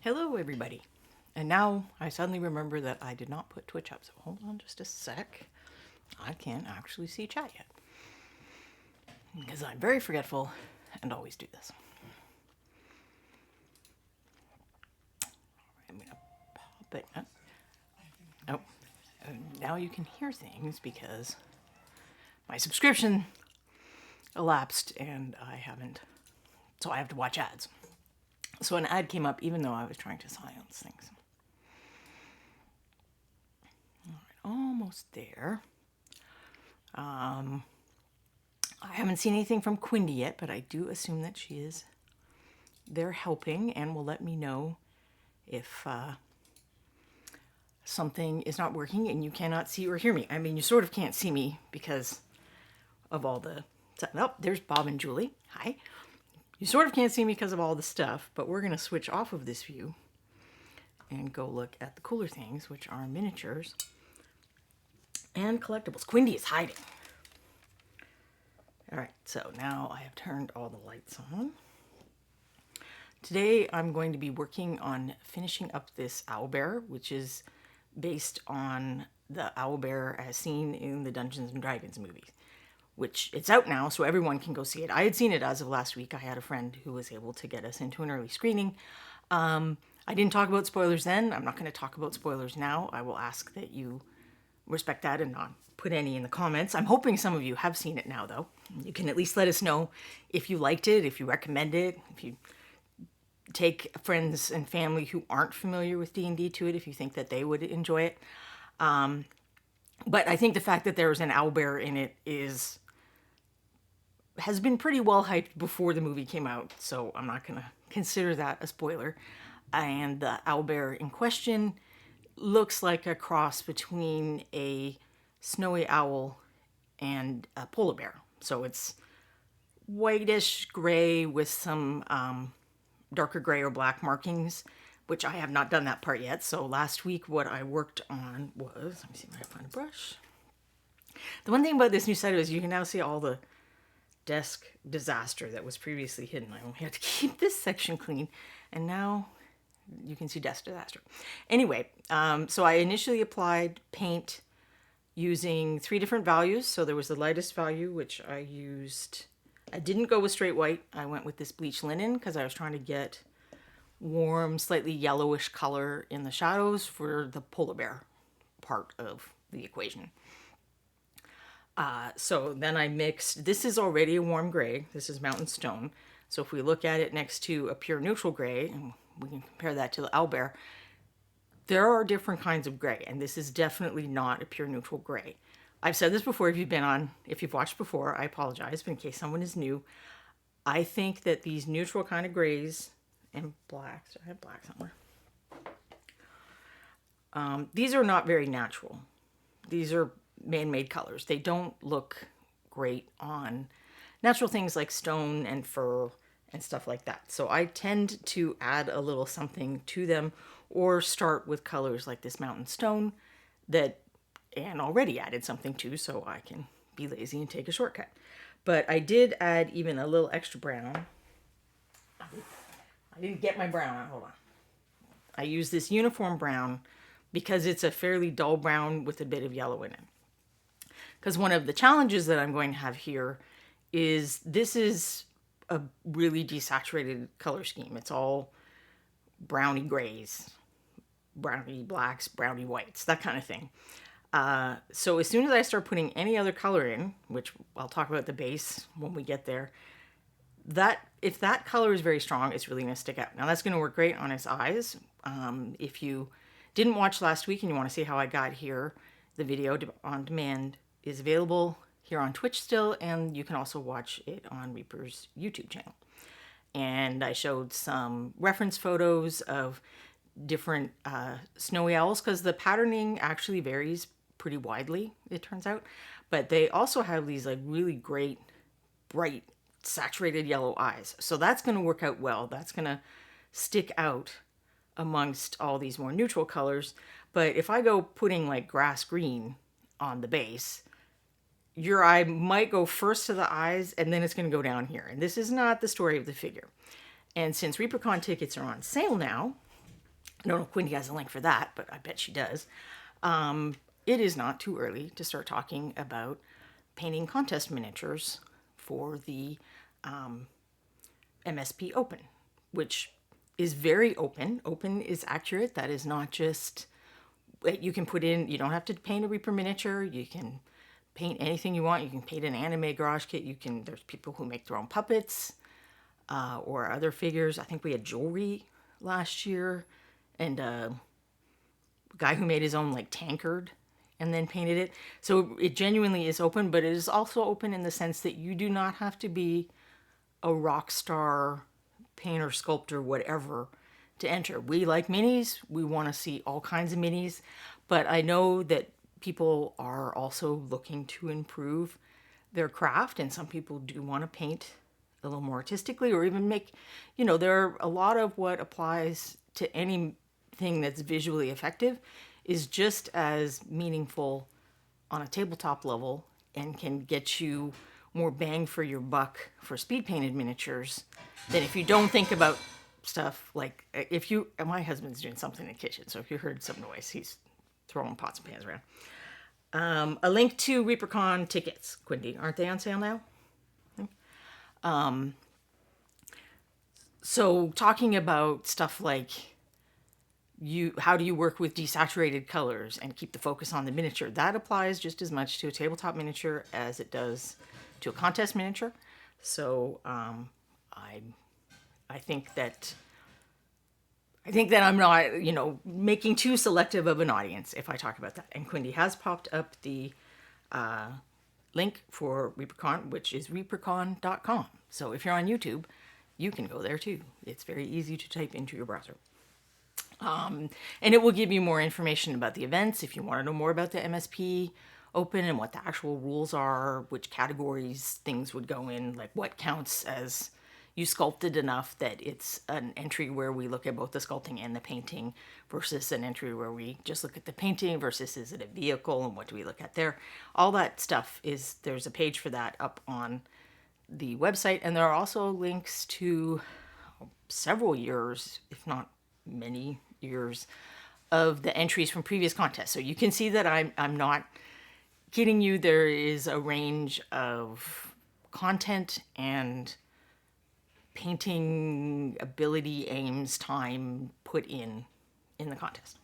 Hello, everybody. And now I suddenly remember that I did not put Twitch up, so hold on just a sec. I can't actually see chat yet because I'm very forgetful and always do this. I'm going to pop it up. Oh, now you can hear things because my subscription elapsed and I haven't, so I have to watch ads. So an ad came up even though I was trying to silence things. All right, almost there. I haven't seen anything from Quindy yet, but I do assume that she is there helping and will let me know if something is not working and you cannot see or hear me. I mean, you sort of can't see me because of all the... Oh, there's Bob and Julie. Hi. You sort of can't see me because of all the stuff, but we're going to switch off of this view and go look at the cooler things, which are miniatures and collectibles. Quindy is hiding. All right, so now I have turned all the lights on. Today I'm going to be working on finishing up this owlbear, which is based on the owlbear as seen in the Dungeons and Dragons movies, which it's out now, so everyone can go see it. I had seen it as of last week. I had a friend who was able to get us into an early screening. I didn't talk about spoilers then. I'm not going to talk about spoilers now. I will ask that you respect that and not put any in the comments. I'm hoping some of you have seen it now, though. You can at least let us know if you liked it, if you recommend it, if you take friends and family who aren't familiar with D&D to it, if you think that they would enjoy it. But I think the fact that there's an owlbear in it has been pretty well hyped before the movie came out, so I'm not going to consider that a spoiler. And the owlbear in question looks like a cross between a snowy owl and a polar bear. So it's whitish gray with some darker gray or black markings, which I have not done that part yet. So last week what I worked on was, let me see if I can find a brush. The one thing about this new site is you can now see all the desk disaster that was previously hidden. I only had to keep this section clean, and now you can see desk disaster. Anyway, so I initially applied paint using 3 different values. So there was the lightest value, which I used. I didn't go with straight white. I went with this bleach linen because I was trying to get warm, slightly yellowish color in the shadows for the polar bear part of the equation. So then I mixed, this is already a warm gray. This is mountain stone. So if we look at it next to a pure neutral gray, and we can compare that to the owlbear, there are different kinds of gray, and this is definitely not a pure neutral gray. I've said this before. If you've watched before, I apologize, but in case someone is new, I think that these neutral kind of grays and blacks, I have black somewhere. These are not very natural. These are man-made colors. They don't look great on natural things like stone and fur and stuff like that. So I tend to add a little something to them or start with colors like this mountain stone that Anne already added something to, so I can be lazy and take a shortcut. But I did add even a little extra brown. I didn't get my brown on. Hold on. I use this uniform brown because it's a fairly dull brown with a bit of yellow in it. Because one of the challenges that I'm going to have here is this is a really desaturated color scheme. It's all browny grays, browny blacks, browny whites, that kind of thing. So as soon as I start putting any other color in, which I'll talk about the base when we get there, if that color is very strong, it's really going to stick out. Now that's going to work great on his eyes. If you didn't watch last week and you want to see how I got here, the video on demand is available here on Twitch still, and you can also watch it on Reaper's YouTube channel. And I showed some reference photos of different snowy owls because the patterning actually varies pretty widely, it turns out. But they also have these like really great, bright, saturated yellow eyes. So that's going to work out well. That's going to stick out amongst all these more neutral colors. But if I go putting like grass green on the base, your eye might go first to the eyes and then it's going to go down here. And this is not the story of the figure. And since ReaperCon tickets are on sale now, I don't know if Quindy has a link for that, but I bet she does. It is not too early to start talking about painting contest miniatures for the MSP Open, which is very open. Open is accurate. That is not just, you can put in, you don't have to paint a Reaper miniature. You can paint anything you want. You can paint an anime garage kit. There's people who make their own puppets or other figures. I think we had jewelry last year, and a guy who made his own like tankard and then painted it. So it genuinely is open, but it is also open in the sense that you do not have to be a rock star painter, sculptor, whatever to enter. We like minis. We want to see all kinds of minis, but I know that people are also looking to improve their craft, and some people do want to paint a little more artistically, or even make, there are a lot of what applies to anything that's visually effective is just as meaningful on a tabletop level and can get you more bang for your buck for speed painted miniatures than if you don't think about stuff like, my husband's doing something in the kitchen, so if you heard some noise, he's throwing pots and pans around. A link to ReaperCon tickets, Quindy, aren't they on sale now? So talking about stuff like how do you work with desaturated colors and keep the focus on the miniature, that applies just as much to a tabletop miniature as it does to a contest miniature. So I think that I'm not, making too selective of an audience if I talk about that. And Quindy has popped up the link for ReaperCon, which is reapercon.com. So if you're on YouTube, you can go there too. It's very easy to type into your browser. And it will give you more information about the events if you want to know more about the MSP Open and what the actual rules are, which categories things would go in, like what counts as you sculpted enough that it's an entry where we look at both the sculpting and the painting versus an entry where we just look at the painting versus is it a vehicle and what do we look at there. All that stuff there's a page for that up on the website, and there are also links to several years, if not many years, of the entries from previous contests. So you can see that I'm not kidding you. There is a range of content and painting ability, aims, time put in the contest.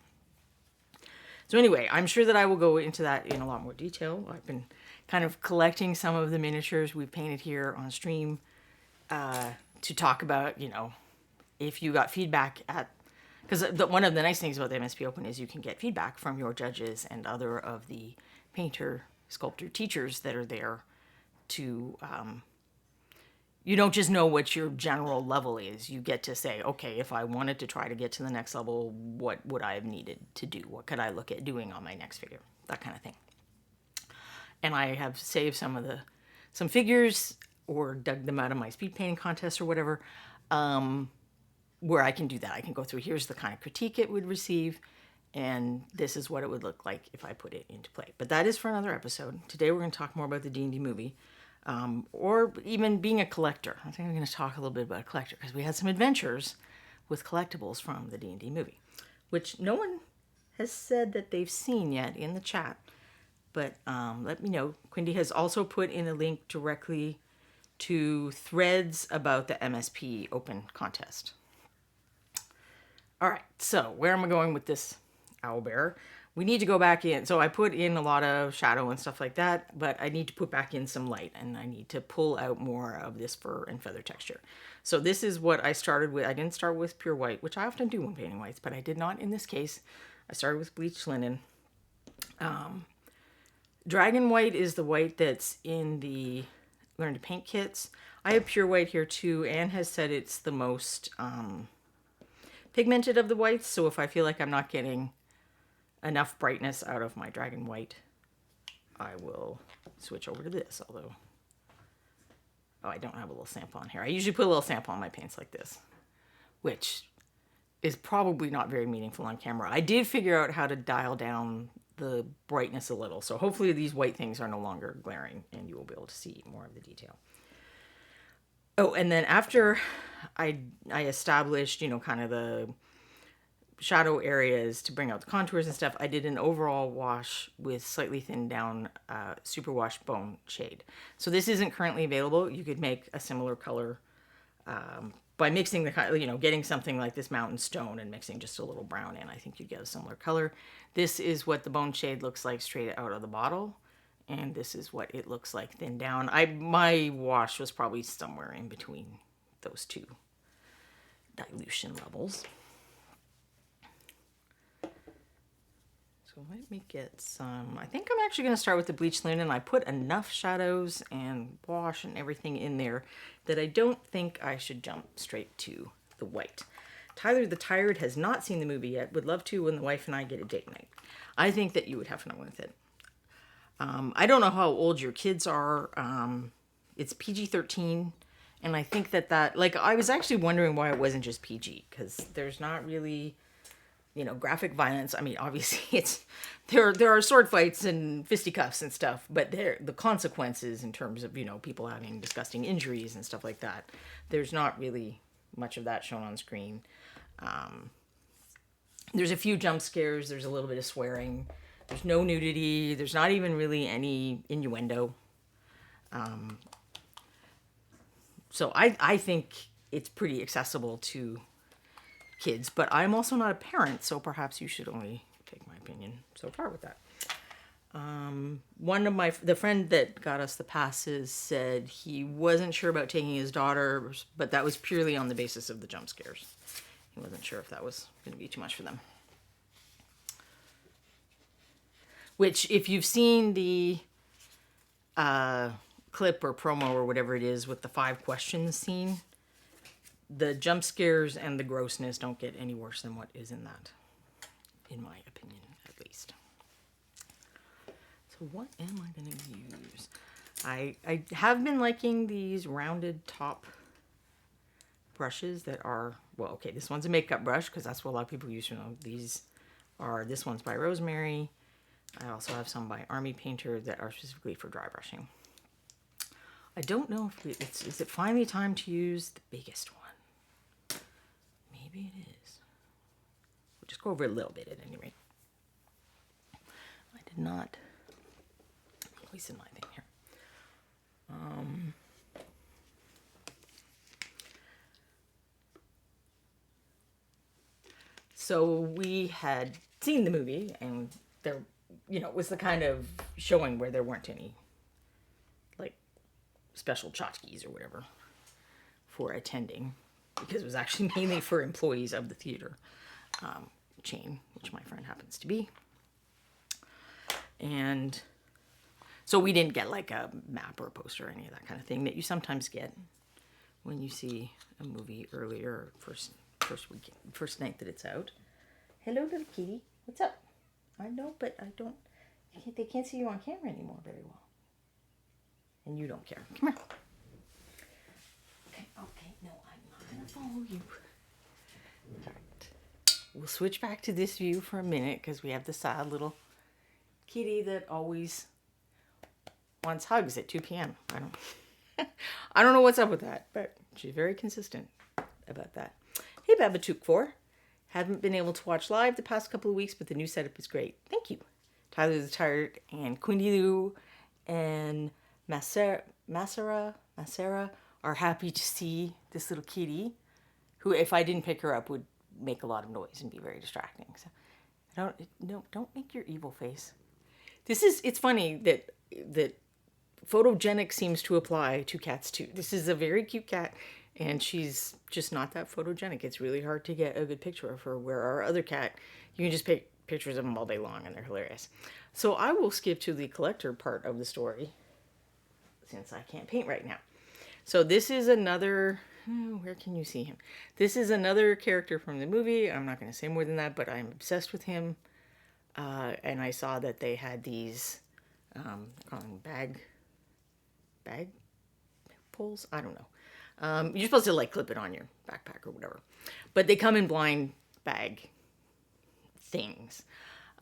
So anyway, I'm sure that I will go into that in a lot more detail. I've been kind of collecting some of the miniatures we've painted here on stream to talk about, if you got feedback because one of the nice things about the MSP Open is you can get feedback from your judges and other of the painter, sculptor teachers that are there to, you don't just know what your general level is. You get to say, okay, if I wanted to try to get to the next level, what would I have needed to do? What could I look at doing on my next figure? That kind of thing. And I have saved some figures or dug them out of my speed painting contest or whatever, where I can do that. I can go through, here's the kind of critique it would receive, and this is what it would look like if I put it into play. But that is for another episode. Today we're going to talk more about the D&D movie, or even being a collector. I think I'm going to talk a little bit about a collector, because we had some adventures with collectibles from the D&D movie, which no one has said that they've seen yet in the chat. But let me know. Quindy has also put in a link directly to threads about the MSP Open contest. All right, so where am I going with this owlbear? We need to go back in. So I put in a lot of shadow and stuff like that, but I need to put back in some light, and I need to pull out more of this fur and feather texture. So this is what I started with. I didn't start with pure white, which I often do when painting whites, but I did not in this case. I started with bleached linen. Dragon white is the white that's in the Learn to Paint kits. I have pure white here too. Anne has said it's the most pigmented of the whites, so if I feel like I'm not getting enough brightness out of my dragon white, I will switch over to this, although I don't have a little sample on here. I usually put a little sample on my paints like this, which is probably not very meaningful on camera. I did figure out how to dial down the brightness a little, so hopefully these white things are no longer glaring and you will be able to see more of the detail. Oh, and then after I established, kind of the shadow areas to bring out the contours and stuff, I did an overall wash with slightly thinned down superwash bone shade. So this isn't currently available. You could make a similar color by mixing the, getting something like this mountain stone and mixing just a little brown in. I think you'd get a similar color. This is what the bone shade looks like straight out of the bottle. And this is what it looks like thinned down. My wash was probably somewhere in between those two dilution levels. So let me get some, I think I'm actually going to start with the bleached linen. I put enough shadows and wash and everything in there that I don't think I should jump straight to the white. Tyler the Tired has not seen the movie yet. Would love to when the wife and I get a date night. I think that you would have fun with it. I don't know how old your kids are. It's PG-13. And I think that I was actually wondering why it wasn't just PG. Because there's not really, graphic violence. I mean, obviously there are sword fights and fisticuffs and stuff. But the consequences in terms of, people having disgusting injuries and stuff like that. There's not really much of that shown on screen. There's a few jump scares. There's a little bit of swearing. There's no nudity. There's not even really any innuendo. So I think it's pretty accessible to kids, but I'm also not a parent, so perhaps you should only take my opinion so far with that. One of the friend that got us the passes said he wasn't sure about taking his daughter, but that was purely on the basis of the jump scares. He wasn't sure if that was going to be too much for them. Which, if you've seen the clip or promo or whatever it is with the 5 questions scene, the jump scares and the grossness don't get any worse than what is in that, in my opinion, at least. So what am I going to use? I have been liking these rounded top brushes that are, well, okay, this one's a makeup brush because that's what a lot of people use. This one's by Rosemary. I also have some by Army Painter that are specifically for dry brushing. I don't know if is it finally time to use the biggest one? Maybe it is. We'll just go over a little bit at any rate. I did not, at least in my thing here. So we had seen the movie and there, it was the kind of showing where there weren't any special tchotchkes or whatever for attending, because it was actually mainly for employees of the theater chain, which my friend happens to be. And so we didn't get like a map or a poster or any of that kind of thing that you sometimes get when you see a movie earlier, first night that it's out. Hello, little kitty. What's up? I know, but they can't see you on camera anymore very well. And you don't care. Come here. Okay, no, I'm not going to follow you. All right. We'll switch back to this view for a minute because we have the sad little kitty that always wants hugs at 2 p.m. I don't know what's up with that, but she's very consistent about that. Hey, Babatuk 4. Haven't been able to watch live the past couple of weeks, but the new setup is great. Thank you. Tyler the Tired and Quindy Lou and Masera are happy to see this little kitty, who, if I didn't pick her up, would make a lot of noise and be very distracting. So don't make your evil face. It's funny that photogenic seems to apply to cats too. This is a very cute cat, and she's just not that photogenic. It's really hard to get a good picture of her, where our other cat, you can just pick pictures of them all day long, and they're hilarious. So I will skip to the collector part of the story, since I can't paint right now. So this is another, where can you see him? This is another character from the movie. I'm not going to say more than that, but I'm obsessed with him. And I saw that they had these bag pulls. I don't know. You're supposed to clip it on your backpack or whatever. But they come in blind bag things.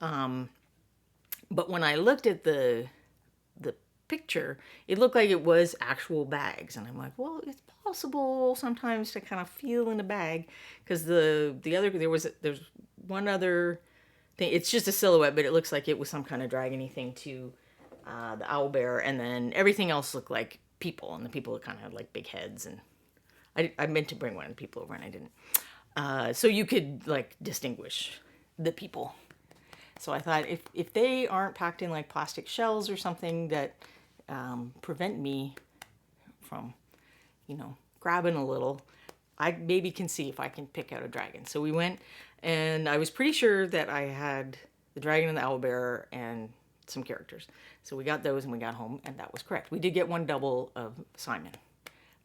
But when I looked at the picture, it looked like it was actual bags, and I'm like, well, it's possible sometimes to kind of feel in a bag, because there's one other thing. It's just a silhouette, but it looks like it was some kind of dragony thing to the owlbear, and then everything else looked like people, and the people kind of had like big heads. And I meant to bring one of the people over, and I didn't. So you could like distinguish the people. So I thought if they aren't packed in like plastic shells or something that prevent me from, grabbing a little, I maybe can see if I can pick out a dragon. So we went, and I was pretty sure that I had the dragon and the owlbear and some characters. So we got those and we got home, and that was correct. We did get one double of Simon,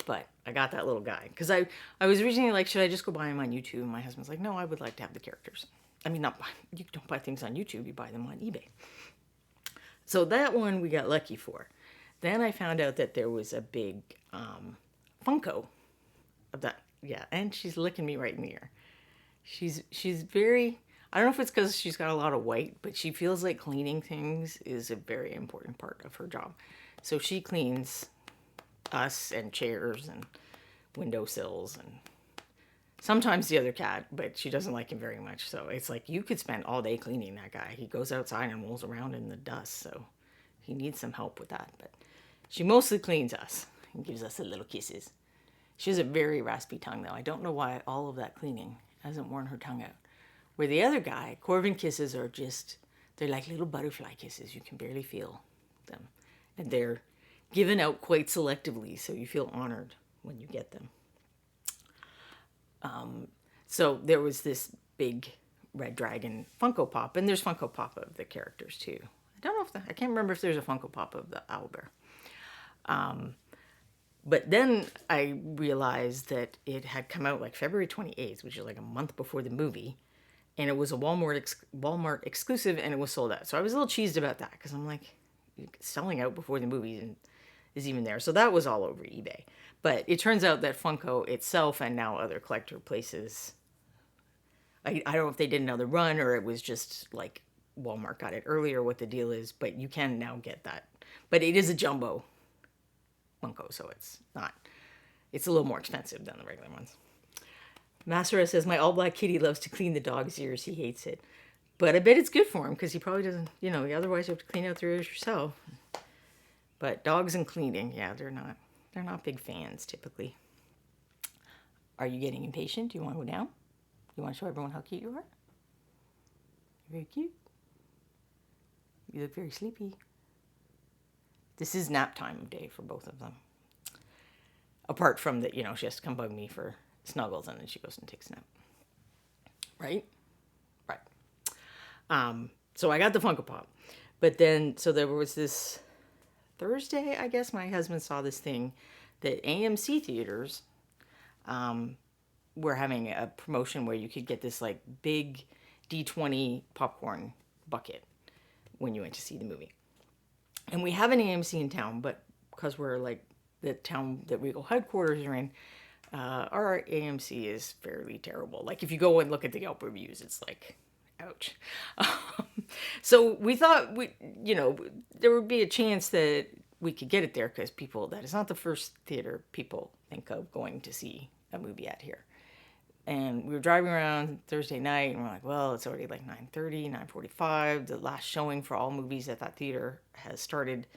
but I got that little guy. Because I was originally like, should I just go buy him on YouTube? And my husband's like, no, I would like to have the characters. I mean, you don't buy things on YouTube, you buy them on eBay. So that one we got lucky for. Then I found out that there was a big Funko of that. Yeah, and she's licking me right in the ear. She's very, I don't know if it's because she's got a lot of white, but she feels like cleaning things is a very important part of her job. So she cleans us and chairs and windowsills and sometimes the other cat, but she doesn't like him very much. So it's like you could spend all day cleaning that guy. He goes outside and rolls around in the dust, so he needs some help with that. But she mostly cleans us and gives us the little kisses. She has a very raspy tongue, though. I don't know why all of that cleaning hasn't worn her tongue out. Where the other guy, Corvin kisses are just, they're like little butterfly kisses. You can barely feel them. And they're given out quite selectively, so you feel honored when you get them. So there was this big red dragon Funko Pop, and there's Funko Pop of the characters too. I don't know if I can't remember if there's a Funko Pop of the owlbear. But then I realized that it had come out like February 28th, which is like a month before the movie, and it was a Walmart exclusive, and it was sold out. So I was a little cheesed about that because I'm like, selling out before the movie is even there. So that was all over eBay. But it turns out that Funko itself and now other collector places, I don't know if they did another run or it was just like Walmart got it earlier, what the deal is, but you can now get that. But it is a jumbo Funko, so it's a little more expensive than the regular ones. Masera says, my all black kitty loves to clean the dog's ears. He hates it. But I bet it's good for him because he probably doesn't, otherwise you have to clean out their ears yourself. But dogs and cleaning, yeah, they're not big fans typically. Are you getting impatient? Do you want to go down? You want to show everyone how cute you are? You're very cute. You look very sleepy. This is nap time of day for both of them. Apart from that, she has to come bug me for snuggles and then she goes and takes a nap. Right? Right. So I got the Funko Pop. But then, so there was this Thursday, I guess, my husband saw this thing that AMC theaters were having a promotion where you could get this like big D20 popcorn bucket when you went to see the movie. And we have an AMC in town, but because we're like the town that Regal headquarters are in, our AMC is fairly terrible. Like if you go and look at the Yelp reviews, it's like, ouch. So we thought there would be a chance that we could get it there because that is not the first theater people think of going to see a movie at here. And we were driving around Thursday night and we're like, well, it's already like 9:30, 9:45. The last showing for all movies at that theater has started.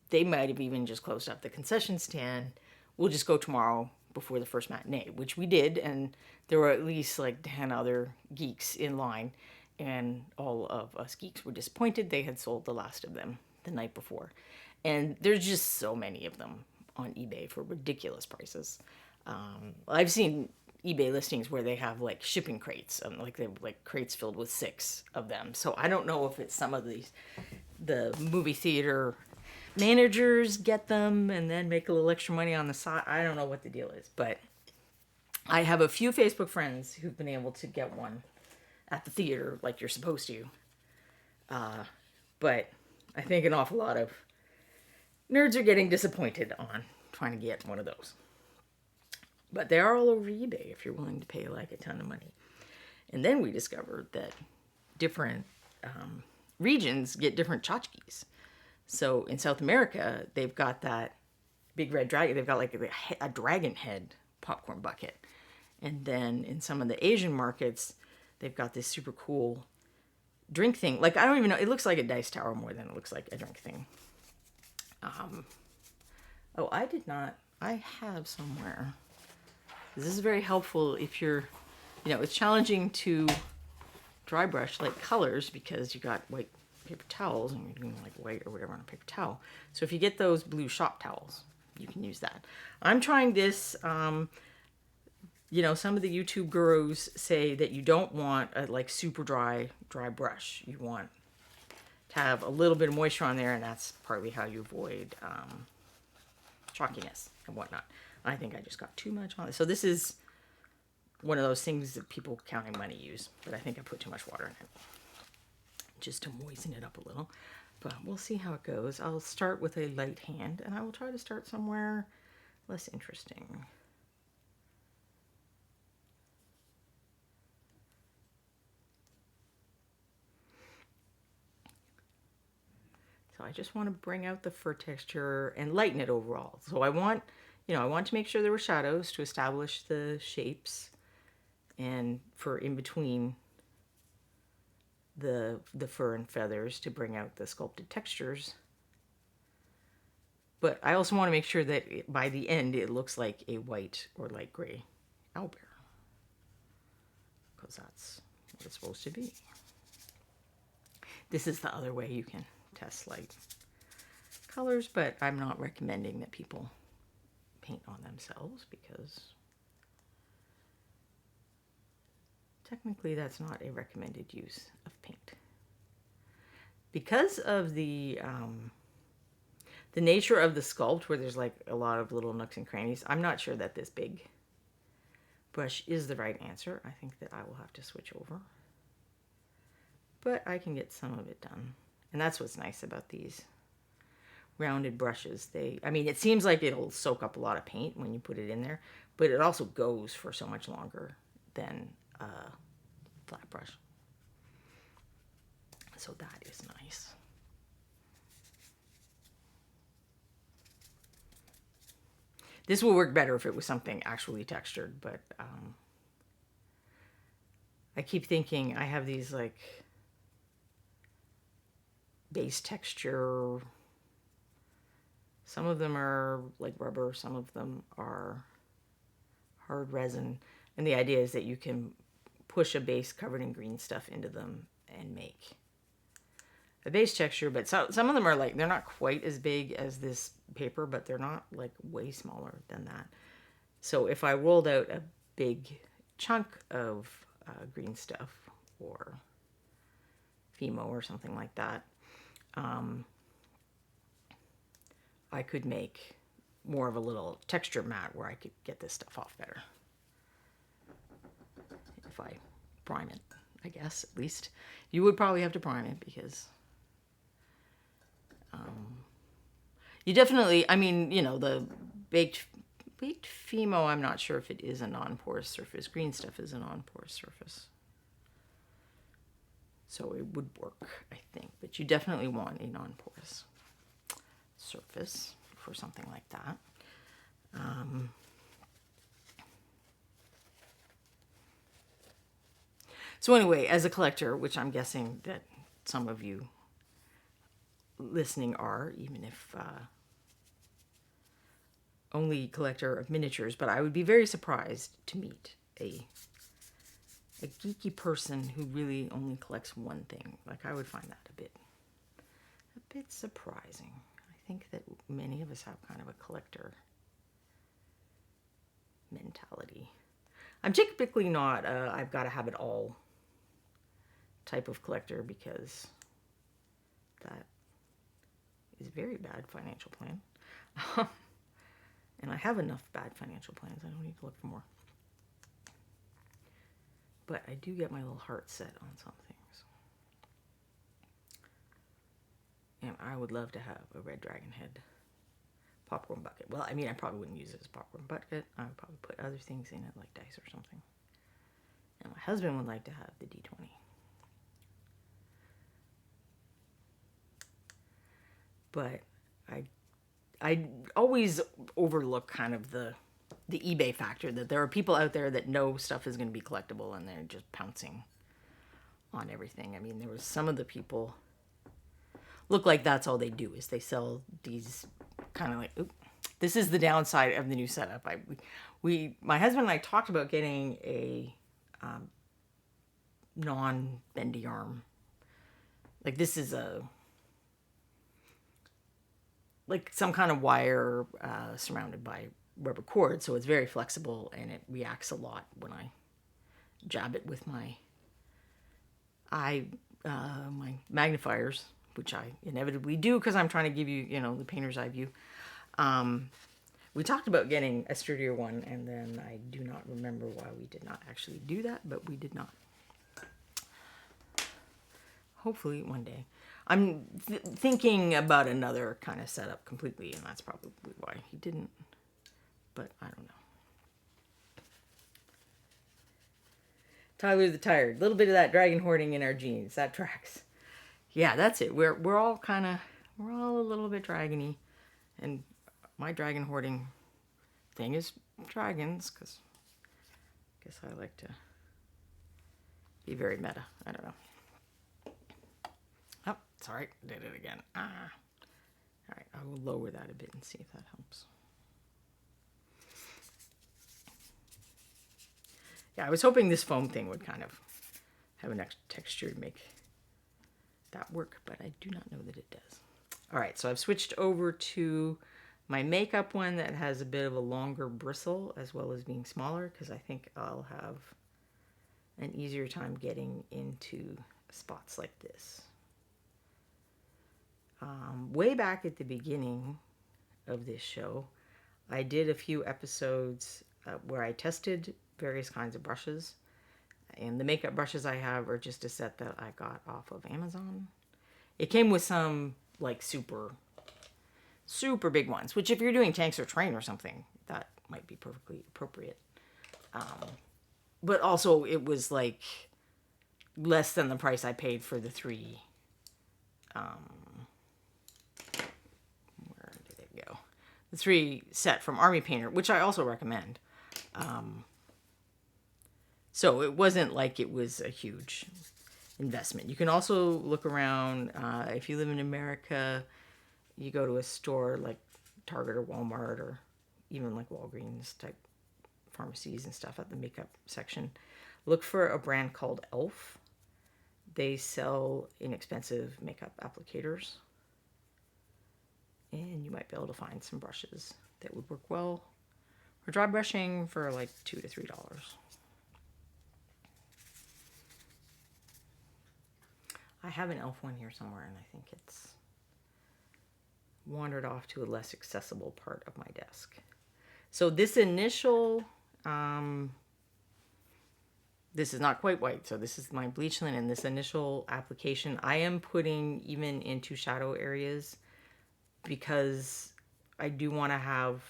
They might have even just closed up the concession stand. We'll just go tomorrow before the first matinee, which we did. And there were at least like 10 other geeks in line. And all of us geeks were disappointed. They had sold the last of them the night before. And there's just so many of them on eBay for ridiculous prices. I've seen eBay listings where they have like shipping crates, like they have like crates filled with 6 of them. So I don't know if it's some of the movie theater managers get them and then make a little extra money on the side. I don't know what the deal is, but I have a few Facebook friends who've been able to get one at the theater like you're supposed to. But I think an awful lot of nerds are getting disappointed on trying to get one of those. But they are all over eBay if you're willing to pay like a ton of money. And then we discovered that different regions get different tchotchkes. So in South America, they've got that big red dragon. They've got like a dragon head popcorn bucket. And then in some of the Asian markets, they've got this super cool drink thing. Like, I don't even know. It looks like a dice tower more than it looks like a drink thing. Oh, I did not. I have somewhere. This is very helpful if you're, it's challenging to dry brush like colors because you got white paper towels and you're doing like white or whatever on a paper towel. So if you get those blue shop towels, you can use that. I'm trying this. Some of the YouTube gurus say that you don't want a like super dry brush. You want to have a little bit of moisture on there, and that's partly how you avoid chalkiness and whatnot. I think I just got too much on it. So this is one of those things that people counting money use, but I think I put too much water in it just to moisten it up a little. But we'll see how it goes. I'll start with a light hand, and I will try to start somewhere less interesting. So I just want to bring out the fur texture and lighten it overall. So I want to make sure there were shadows to establish the shapes and for in between the fur and feathers to bring out the sculpted textures. But I also want to make sure that by the end it looks like a white or light gray owlbear, because that's what it's supposed to be. This is the other way you can test light colors, but I'm not recommending that people paint on themselves because technically that's not a recommended use of paint. Because of the nature of the sculpt, where there's like a lot of little nooks and crannies, I'm not sure that this big brush is the right answer. I think that I will have to switch over. But I can get some of it done. And that's what's nice about these rounded brushes. It seems like it'll soak up a lot of paint when you put it in there, but it also goes for so much longer than a flat brush. So that is nice. This will work better if it was something actually textured, but I keep thinking I have these like base texture. Some of them are like rubber, some of them are hard resin. And the idea is that you can push a base covered in green stuff into them and make a base texture. But some of them are like, they're not quite as big as this paper, but they're not like way smaller than that. So if I rolled out a big chunk of green stuff or Fimo or something like that, I could make more of a little texture mat where I could get this stuff off better. If I prime it, I guess, at least. You would probably have to prime it because you definitely, the baked Fimo, I'm not sure if it is a non-porous surface. Green stuff is a non-porous surface. So it would work, I think. But you definitely want a non-porous surface for something like that. So anyway, as a collector, which I'm guessing that some of you listening are, even if only collector of miniatures, but I would be very surprised to meet a geeky person who really only collects one thing. Like, I would find that a bit surprising. I think that many of us have kind of a collector mentality. I'm typically not I've got to have it all type of collector, because that is a very bad financial plan. And I have enough bad financial plans. I don't need to look for more. But I do get my little heart set on some things. And I would love to have a red dragon head popcorn bucket. Well, I probably wouldn't use it as a popcorn bucket. I would probably put other things in it, like dice or something. And my husband would like to have the D20. But I always overlook kind of the eBay factor, that there are people out there that know stuff is going to be collectible and they're just pouncing on everything. I mean, there was some of the people look like that's all they do is they sell these kind of like, this is the downside of the new setup. My husband and I talked about getting a non-bendy arm. Like this is like some kind of wire surrounded by rubber cord, so it's very flexible and it reacts a lot when I jab it with my my magnifiers, which I inevitably do because I'm trying to give you, the painter's eye view. We talked about getting a sturdier one, and then I do not remember why we did not actually do that, but we did not. Hopefully one day. I'm thinking about another kind of setup completely, and that's probably why he didn't, but I don't know. Tyler the Tired. A little bit of that dragon hoarding in our genes. That tracks. Yeah, that's it. We're all a little bit dragony. And my dragon hoarding thing is dragons, because I guess I like to be very meta. I don't know. Oh, sorry. Did it again. All right, I will lower that a bit and see if that helps. Yeah, I was hoping this foam thing would kind of have an extra texture to make that work, but I do not know that it does. All right, so I've switched over to my makeup one that has a bit of a longer bristle as well as being smaller, because I think I'll have an easier time getting into spots like this. Way back at the beginning of this show, I did a few episodes where I tested various kinds of brushes, and the makeup brushes I have are just a set that I got off of Amazon. It came with some like super big ones, which if you're doing tanks or train or something, that might be perfectly appropriate. But also it was like less than the price I paid for the three. Where did it go? The 3 set from Army Painter, which I also recommend. So it wasn't like it was a huge investment. You can also look around. If you live in America, you go to a store like Target or Walmart or even like Walgreens type pharmacies and stuff at the makeup section. Look for a brand called Elf. They sell inexpensive makeup applicators. And you might be able to find some brushes that would work well for dry brushing for like $2 to $3. I have an Elf one here somewhere, and I think it's wandered off to a less accessible part of my desk. So this initial, this is not quite white, so this is my bleach linen. This initial application, I am putting even into shadow areas because I do want to have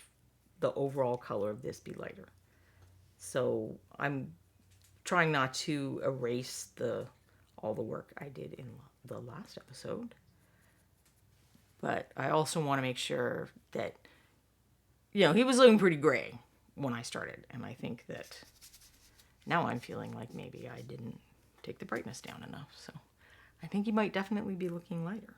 the overall color of this be lighter. So I'm trying not to erase all the work I did in the last episode. But I also want to make sure that, he was looking pretty gray when I started. And I think that now I'm feeling like maybe I didn't take the brightness down enough. So I think he might definitely be looking lighter.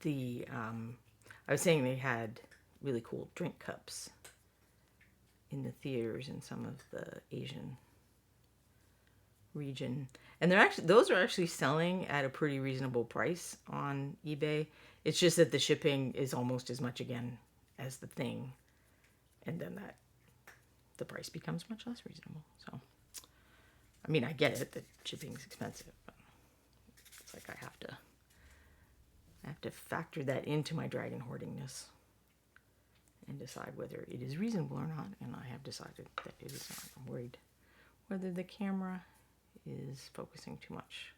I was saying they had really cool drink cups in the theaters in some of the Asian region, and those are actually selling at a pretty reasonable price on eBay. It's just that the shipping is almost as much again as the thing, and then the price becomes much less reasonable. So, I mean, I get it that shipping's expensive, but it's like I have to factor that into my dragon hoardingness and decide whether it is reasonable or not. And I have decided that it is not. I'm worried whether the camera is focusing too much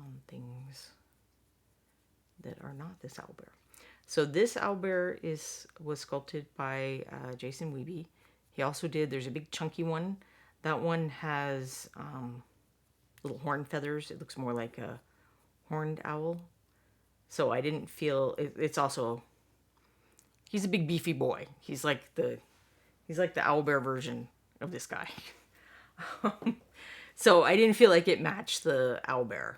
on things that are not this owlbear. So this owlbear was sculpted by Jason Wiebe. He also there's a big chunky one. That one has little horn feathers. It looks more like a horned owl. So I didn't feel it's also, he's a big beefy boy. He's like the owlbear version of this guy. So I didn't feel like it matched the owlbear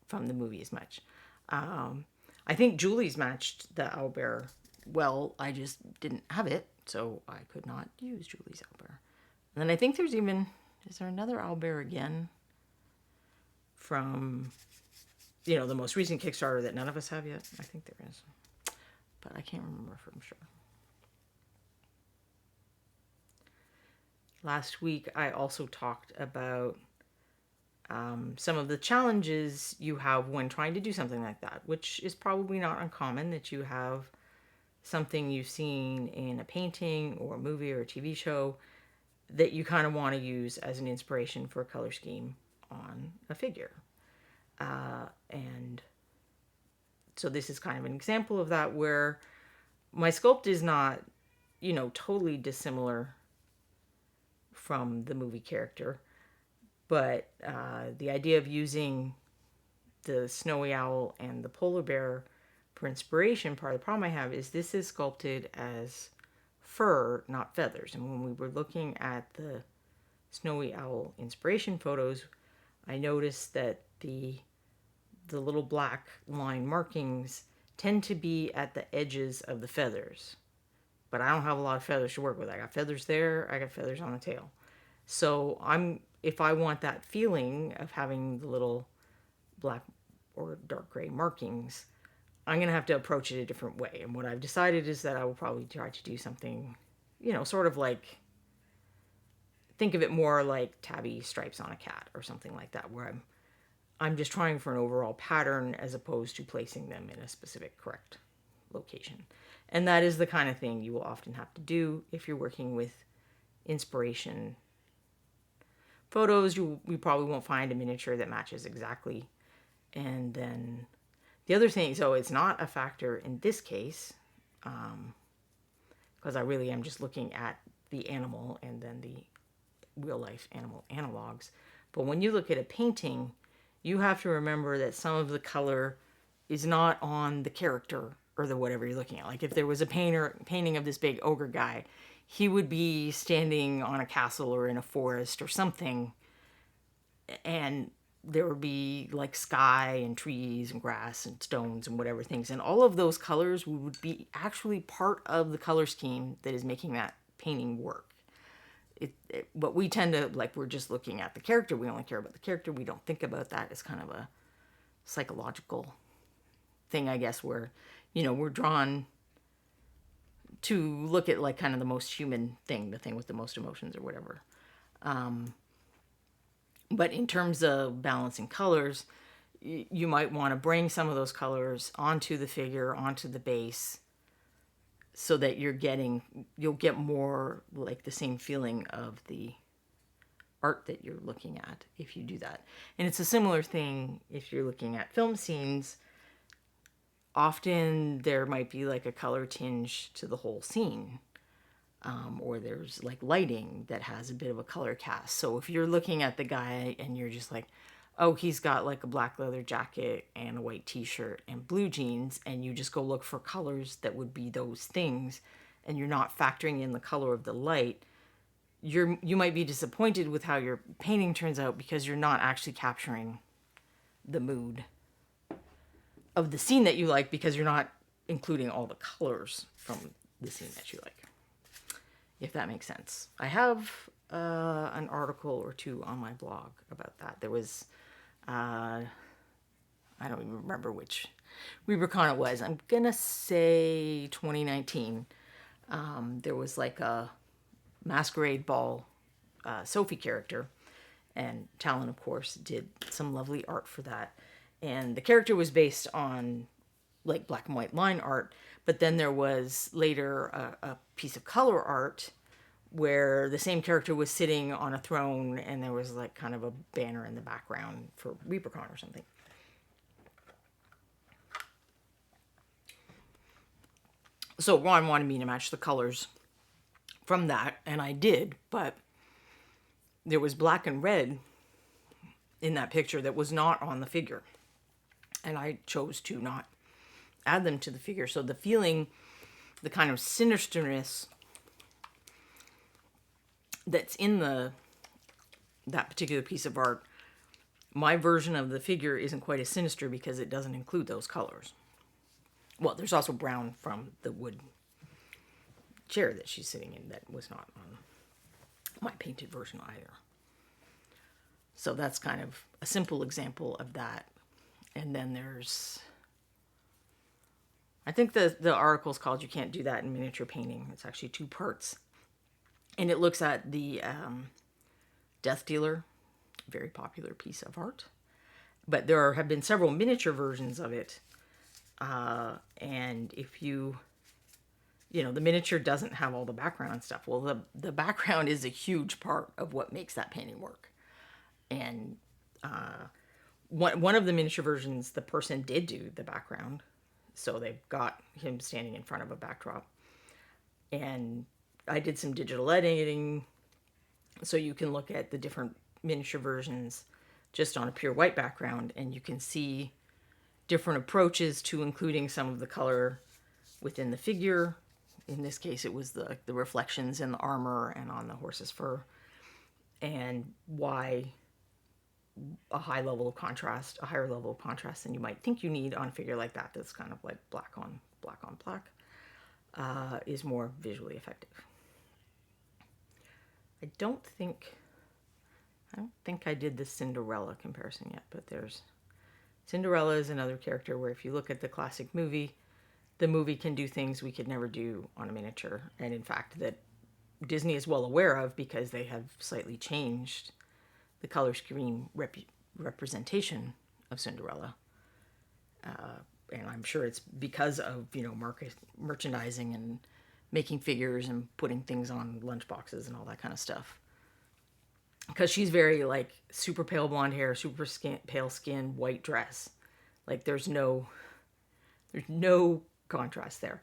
from the movie as much. I think Julie's matched the owlbear well. I just didn't have it, so I could not use Julie's owlbear. And then I think is there another owlbear again from, the most recent Kickstarter that none of us have yet? I think there is, but I can't remember for sure. Last week, I also talked about some of the challenges you have when trying to do something like that, which is probably not uncommon, that you have something you've seen in a painting or a movie or a TV show that you kind of want to use as an inspiration for a color scheme on a figure. And so this is kind of an example of that, where my sculpt is not, totally dissimilar from the movie character. But the idea of using the snowy owl and the polar bear for inspiration, part of the problem I have is this is sculpted as fur, not feathers. And when we were looking at the snowy owl inspiration photos, I noticed that the little black line markings tend to be at the edges of the feathers. But I don't have a lot of feathers to work with. I got feathers there, I got feathers on the tail. So if I want that feeling of having the little black or dark gray markings, I'm going to have to approach it a different way. And what I've decided is that I will probably try to do something, sort of like, think of it more like tabby stripes on a cat or something like that, where I'm just trying for an overall pattern as opposed to placing them in a specific correct location. And that is the kind of thing you will often have to do if you're working with inspiration photos. You probably won't find a miniature that matches exactly. And then the other thing, so it's not a factor in this case, because I really am just looking at the animal and then the real life animal analogs. But when you look at a painting, you have to remember that some of the color is not on the character or the whatever you're looking at. Like if there was a painting of this big ogre guy, he would be standing on a castle or in a forest or something, and there would be like sky and trees and grass and stones and whatever things, and all of those colors would be actually part of the color scheme that is making that painting work. But we tend to, like, we're just looking at the character, we only care about the character, we don't think about that as kind of a psychological thing, I guess, where we're drawn to look at like kind of the most human thing, the thing with the most emotions or whatever. But in terms of balancing colors, you might want to bring some of those colors onto the figure, onto the base, so that you'll get more like the same feeling of the art that you're looking at if you do that. And it's a similar thing if you're looking at film scenes. Often there might be like a color tinge to the whole scene, or there's like lighting that has a bit of a color cast. So if you're looking at the guy and you're just like, oh, he's got like a black leather jacket and a white t-shirt and blue jeans, and you just go look for colors that would be those things, and you're not factoring in the color of the light, you might be disappointed with how your painting turns out because you're not actually capturing the mood of the scene that you like, because you're not including all the colors from the scene that you like, if that makes sense. I have an article or two on my blog about that. There was, I don't even remember which ReaperCon it was. I'm going to say 2019. There was like a masquerade ball Sophie character, and Talon, of course, did some lovely art for that. And the character was based on like black and white line art, but then there was later a piece of color art where the same character was sitting on a throne, and there was like kind of a banner in the background for ReaperCon or something. So Ron wanted me to match the colors from that, and I did, but there was black and red in that picture that was not on the figure, and I chose to not add them to the figure. So the feeling, the kind of sinisterness that's in that particular piece of art, my version of the figure isn't quite as sinister because it doesn't include those colors. Well, there's also brown from the wood chair that she's sitting in that was not on my painted version either. So that's kind of a simple example of that. And then there's, I think the article's called You Can't Do That in Miniature Painting. It's actually 2 parts. And it looks at the Death Dealer, very popular piece of art. But there have been several miniature versions of it. And if the miniature doesn't have all the background stuff. Well, the background is a huge part of what makes that painting work. And one of the miniature versions, the person did do the background. So they've got him standing in front of a backdrop. And I did some digital editing. So you can look at the different miniature versions just on a pure white background. And you can see different approaches to including some of the color within the figure. In this case, it was the reflections in the armor and on the horse's fur. And why a higher level of contrast than you might think you need on a figure like that, that's kind of like black on black, is more visually effective. I don't think I did the Cinderella comparison yet, but Cinderella is another character where if you look at the classic movie, the movie can do things we could never do on a miniature. And in fact, that Disney is well aware of because they have slightly changed the color scheme representation of Cinderella. And I'm sure it's because of, merchandising and making figures and putting things on lunchboxes and all that kind of stuff. Because she's very super pale blonde hair, super pale skin, white dress. There's no contrast there.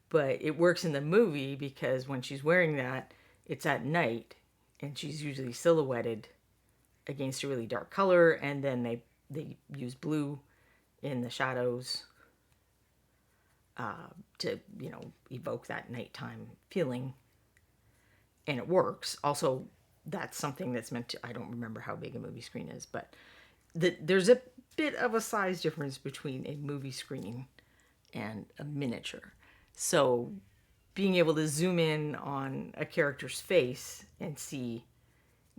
But it works in the movie because when she's wearing that, it's at night and she's usually silhouetted against a really dark color, and then they use blue in the shadows to evoke that nighttime feeling, and it works. Also, that's something that's meant to, I don't remember how big a movie screen is, but there's a bit of a size difference between a movie screen and a miniature. So being able to zoom in on a character's face and see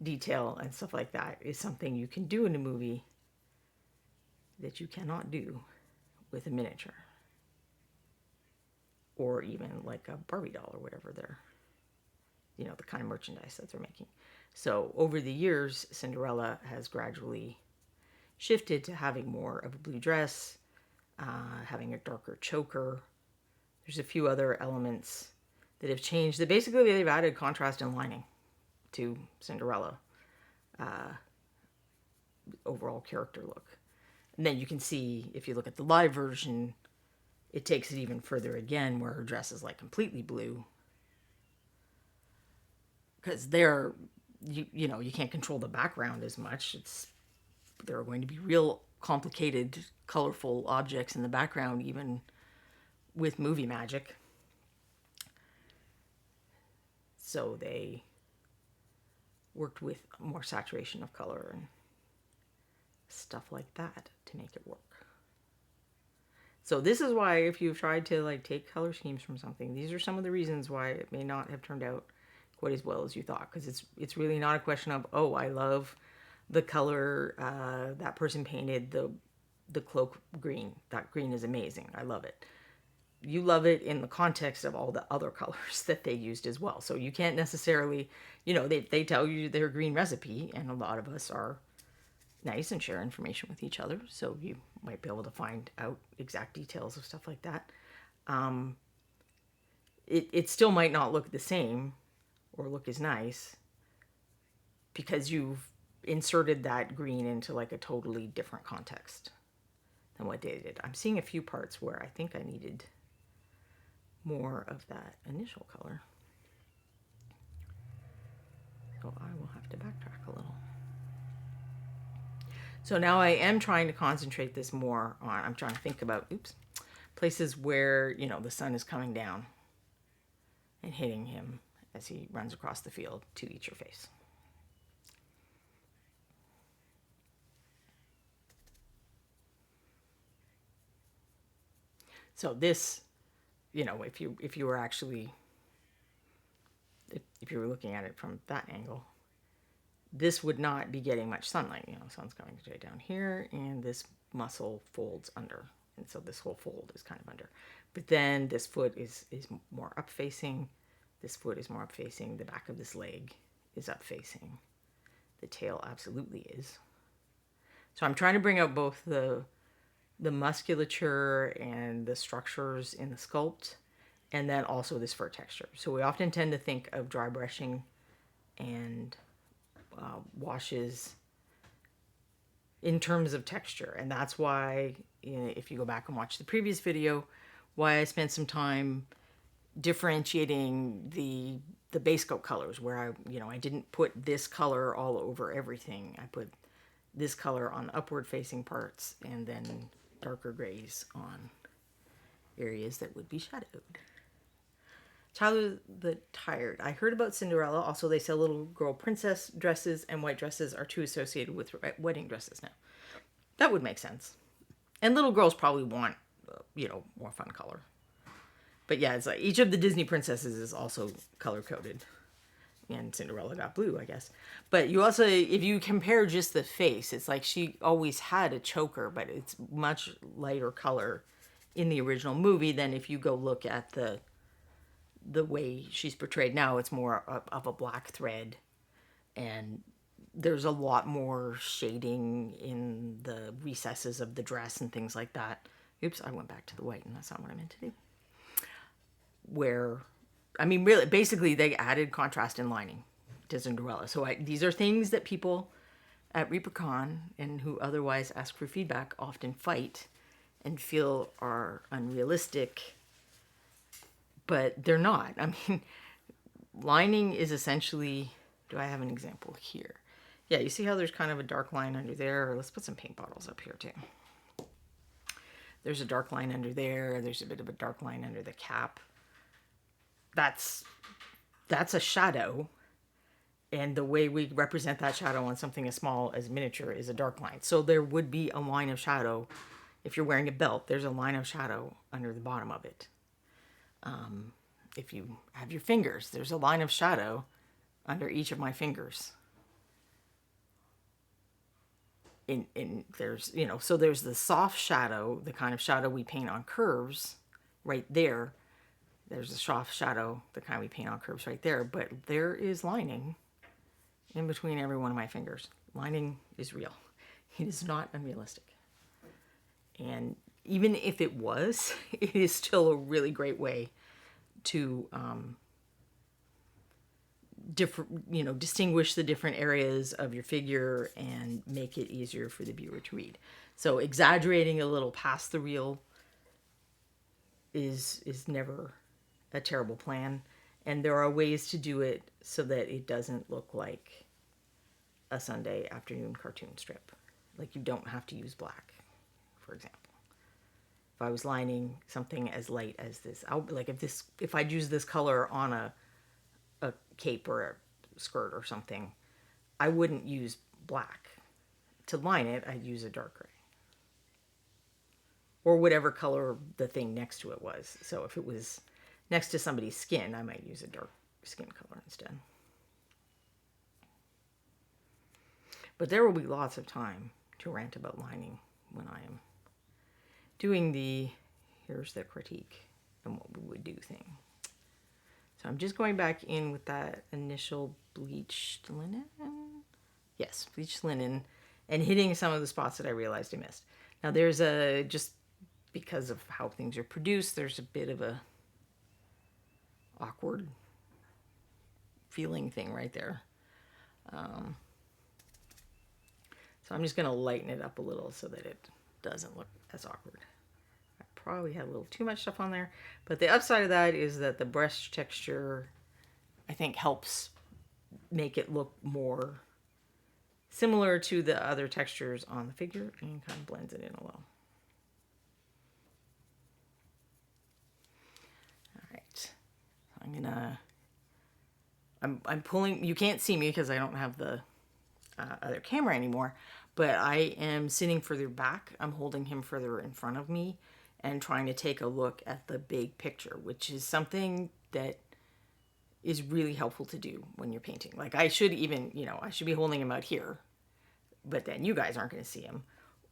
detail and stuff like that is something you can do in a movie that you cannot do with a miniature. Or even like a Barbie doll or whatever they're, the kind of merchandise that they're making. So over the years, Cinderella has gradually shifted to having more of a blue dress, having a darker choker. There's a few other elements that have changed. That basically they've added contrast and lining to Cinderella overall character look. And then you can see, if you look at the live version, it takes it even further again, where her dress is completely blue. Because there, you can't control the background as much. There are going to be real complicated, colorful objects in the background, even with movie magic. So they worked with more saturation of color and stuff like that to make it work. So this is why, if you've tried to take color schemes from something, these are some of the reasons why it may not have turned out quite as well as you thought. Because it's really not a question of, oh, I love the color that person painted the cloak green. That green is amazing. I love it. You love it in the context of all the other colors that they used as well. So you can't necessarily, they tell you their green recipe, and a lot of us are nice and share information with each other. So you might be able to find out exact details of stuff like that. It still might not look the same or look as nice because you've inserted that green into a totally different context than what they did. I'm seeing a few parts where I think I needed more of that initial color. So I will have to backtrack a little. So now I am trying to concentrate this more on, I'm trying to think about, places where, you know, the sun is coming down and hitting him as he runs across the field to eat your face. So this, you know, if you were actually, if you were looking at it from that angle, this would not be getting much sunlight. You know, the sun's coming straight down here, and this muscle folds under. And so this whole fold is kind of under. But then this foot is more up facing. This foot is more up facing. The back of this leg is up facing. The tail absolutely is. So I'm trying to bring out both the musculature and the structures in the sculpt, and then also this fur texture. So we often tend to think of dry brushing and washes in terms of texture, and that's why, if you go back and watch the previous video, why I spent some time differentiating the base coat colors, where I didn't put this color all over everything. I put this color on upward facing parts and then darker grays on areas that would be shadowed. Tyler the Tired. I heard about Cinderella. Also, they sell little girl princess dresses, and white dresses are too associated with wedding dresses now. That would make sense. And little girls probably want, more fun color. But yeah, it's like each of the Disney princesses is also color coded. And Cinderella got blue, I guess. But you also, if you compare just the face, it's like she always had a choker, but it's much lighter color in the original movie than if you go look at the way she's portrayed now. It's more of a black thread, and there's a lot more shading in the recesses of the dress and things like that. Oops, I went back to the white, and that's not what I meant to do. Really, basically, they added contrast and lining to Cinderella. So these are things that people at ReaperCon and who otherwise ask for feedback often fight and feel are unrealistic, but they're not. Lining is essentially, do I have an example here? Yeah, you see how there's kind of a dark line under there? Let's put some paint bottles up here too. There's a dark line under there. There's a bit of a dark line under the cap. That's a shadow, and the way we represent that shadow on something as small as miniature is a dark line. So there would be a line of shadow. If you're wearing a belt, there's a line of shadow under the bottom of it. If you have your fingers, there's a line of shadow under each of my fingers. There's the soft shadow, the kind of shadow we paint on curves right there. There's a soft shadow, the kind we paint on curves right there, but there is lining in between every one of my fingers. Lining is real. It is not unrealistic. And even if it was, it is still a really great way to distinguish the different areas of your figure and make it easier for the viewer to read. So exaggerating a little past the real is never a terrible plan, and there are ways to do it so that it doesn't look like a Sunday afternoon cartoon strip. Like, you don't have to use black, for example. If I was lining something as light as this, if I'd use this color on a cape or a skirt or something, I wouldn't use black. To line it, I'd use a dark gray. Or whatever color the thing next to it was. So if it was next to somebody's skin, I might use a dark skin color instead. But there will be lots of time to rant about lining when I am doing here's the critique and what we would do thing. So I'm just going back in with that initial bleached linen. Yes, bleached linen, and hitting some of the spots that I realized I missed. Now there's just because of how things are produced, there's a bit of a awkward feeling thing right there. So I'm just going to lighten it up a little so that it doesn't look as awkward. I probably had a little too much stuff on there, but the upside of that is that the brush texture, I think, helps make it look more similar to the other textures on the figure and kind of blends it in a little. I'm pulling, you can't see me because I don't have the other camera anymore, but I am sitting further back. I'm holding him further in front of me and trying to take a look at the big picture, which is something that is really helpful to do when you're painting. Like I should even, I should be holding him out here, but then you guys aren't going to see him.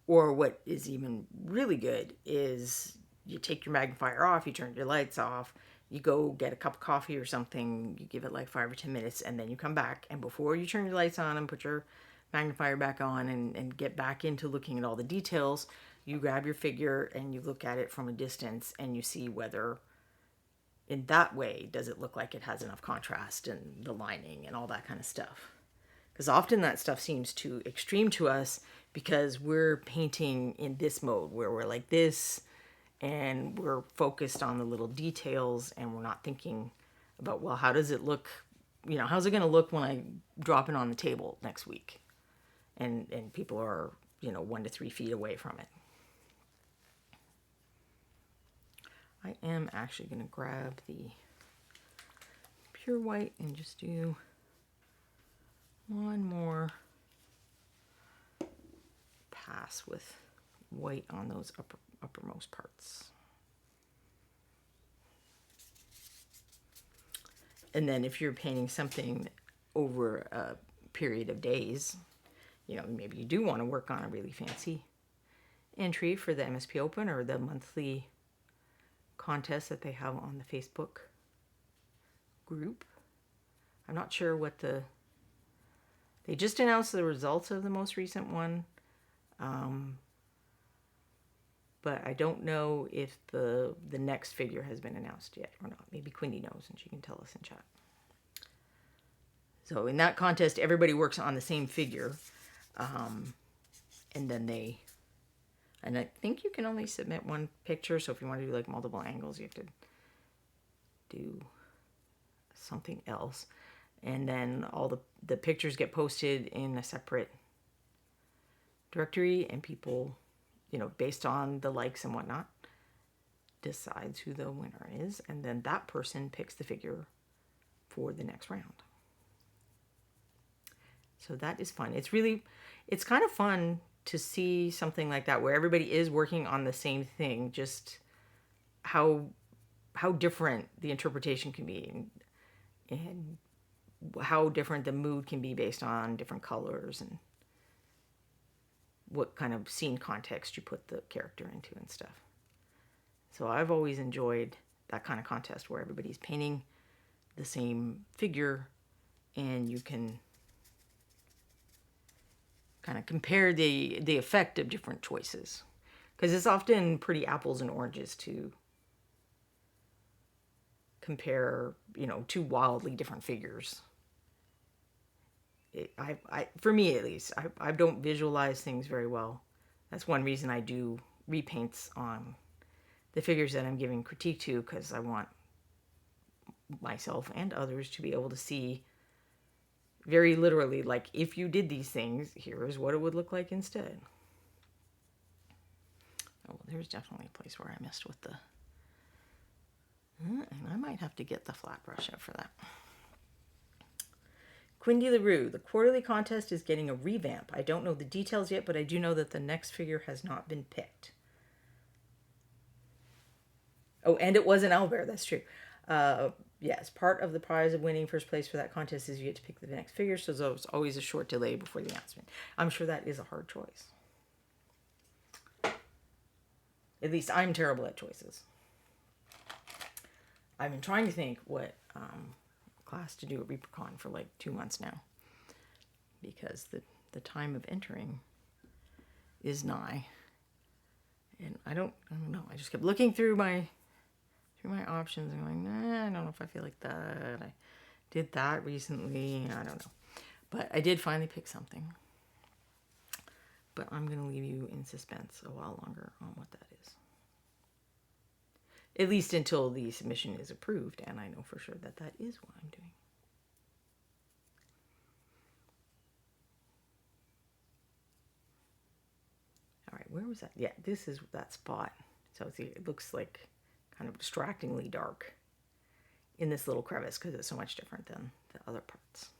Or what is even really good is you take your magnifier off, you turn your lights off, you go get a cup of coffee or something, you give it like 5 or 10 minutes, and then you come back. And before you turn your lights on and put your magnifier back on and get back into looking at all the details, you grab your figure and you look at it from a distance and you see whether in that way does it look like it has enough contrast and the lining and all that kind of stuff. Because often that stuff seems too extreme to us because we're painting in this mode where we're like this and we're focused on the little details and we're not thinking about, well, how does it look? How's it going to look when I drop it on the table next week? And people are, 1 to 3 feet away from it. I am actually going to grab the pure white and just do one more pass with white on those uppermost parts. And then if you're painting something over a period of days, maybe you do want to work on a really fancy entry for the MSP Open or the monthly contest that they have on the Facebook group. I'm not sure what they just announced the results of the most recent one. But I don't know if the next figure has been announced yet or not. Maybe Quindy knows and she can tell us in chat. So in that contest, everybody works on the same figure. And then and I think you can only submit one picture. So if you want to do like multiple angles, you have to do something else. And then all the pictures get posted in a separate directory, and people, based on the likes and whatnot, decides who the winner is, and then that person picks the figure for the next round. So that is fun. It's kind of fun to see something like that where everybody is working on the same thing, just how different the interpretation can be and how different the mood can be based on different colors and what kind of scene context you put the character into and stuff. So I've always enjoyed that kind of contest where everybody's painting the same figure and you can kind of compare the effect of different choices. Because it's often pretty apples and oranges to compare, two wildly different figures. For me at least, I don't visualize things very well. That's one reason I do repaints on the figures that I'm giving critique to, because I want myself and others to be able to see very literally, like, if you did these things, here's what it would look like instead. Oh, there's definitely a place where I messed with and I might have to get the flat brush out for that. Quindy LaRue, the quarterly contest is getting a revamp. I don't know the details yet, but I do know that the next figure has not been picked. Oh, and it was an owlbear, that's true. Yes, part of the prize of winning first place for that contest is you get to pick the next figure, so there's always a short delay before the announcement. I'm sure that is a hard choice. At least I'm terrible at choices. I've been trying to think what class to do at ReaperCon for like 2 months now, because the time of entering is nigh, and I don't know. I just kept looking through my options and going, nah, I don't know if I feel like that. I did that recently. I don't know, but I did finally pick something. But I'm gonna leave you in suspense a while longer on what that is. At least until the submission is approved, and I know for sure that that is what I'm doing. All right, where was that? Yeah, this is that spot. So see, it looks like kind of distractingly dark in this little crevice because it's so much different than the other parts.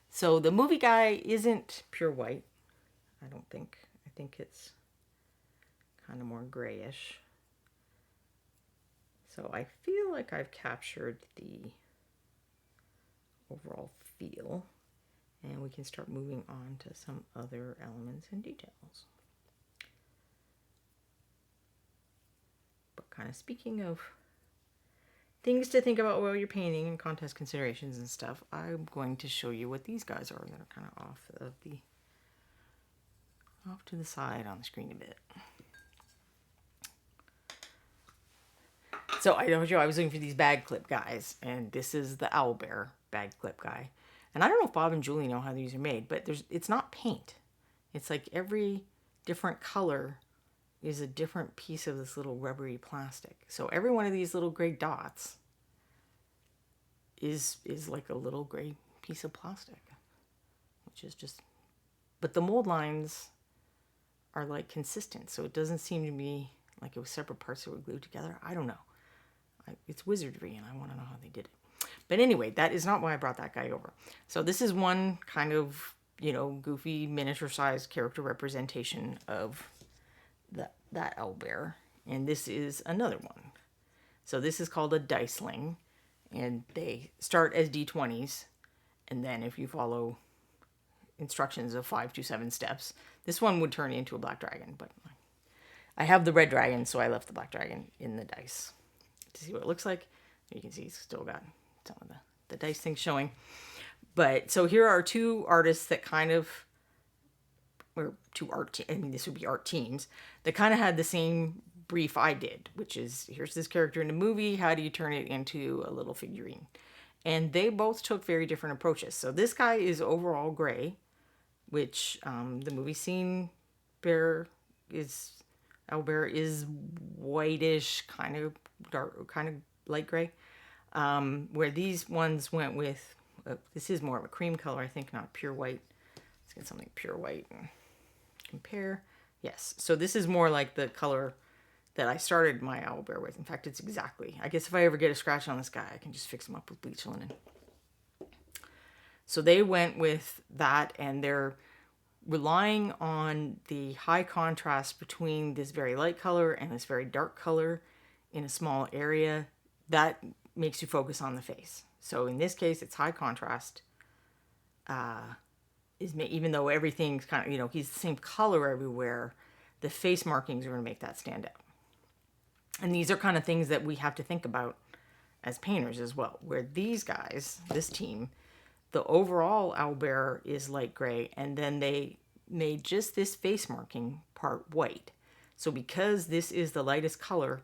So the movie guy isn't pure white, I don't think. I think it's kind of more grayish. So I feel like I've captured the overall feel, and we can start moving on to some other elements and details. But kind of speaking of things to think about while you're painting and contest considerations and stuff, I'm going to show you what these guys are that are kind of off to the side on the screen a bit. So I told you I was looking for these bag clip guys, and this is the owlbear bag clip guy. And I don't know if Bob and Julie know how these are made, but it's not paint. It's like every different color is a different piece of this little rubbery plastic. So every one of these little gray dots is like a little gray piece of plastic, which is just, but the mold lines are like consistent. So it doesn't seem to me like it was separate parts that were glued together. I don't know. It's wizardry and I want to know how they did it. But anyway, that is not why I brought that guy over. So this is one kind of, goofy miniature sized character representation of that owlbear. And this is another one. So this is called a diceling, and they start as D20s. And then if you follow instructions of 5 to 7 steps, this one would turn into a black dragon. But I have the red dragon, so I left the black dragon in the dice to see what it looks like. You can see it's still got some of the dice things showing. But so here are two artists that kind of, or two this would be art teams, that kind of had the same brief I did, which is, here's this character in the movie, how do you turn it into a little figurine? And they both took very different approaches. So this guy is overall gray, which the movie scene owlbear is whitish, kind of dark, kind of light gray. Where these ones went with, this is more of a cream color, I think, not pure white. Let's get something pure white and compare. Yes, so this is more like the color that I started my owlbear with. In fact, it's exactly, I guess if I ever get a scratch on this guy, I can just fix him up with bleach linen. So they went with that, and they're relying on the high contrast between this very light color and this very dark color in a small area. That makes you focus on the face. So in this case, it's high contrast. Even though everything's kind of, he's the same color everywhere, the face markings are going to make that stand out. And these are kind of things that we have to think about as painters as well, where these guys, this team, the overall owlbear is light gray, and then they made just this face marking part white. So because this is the lightest color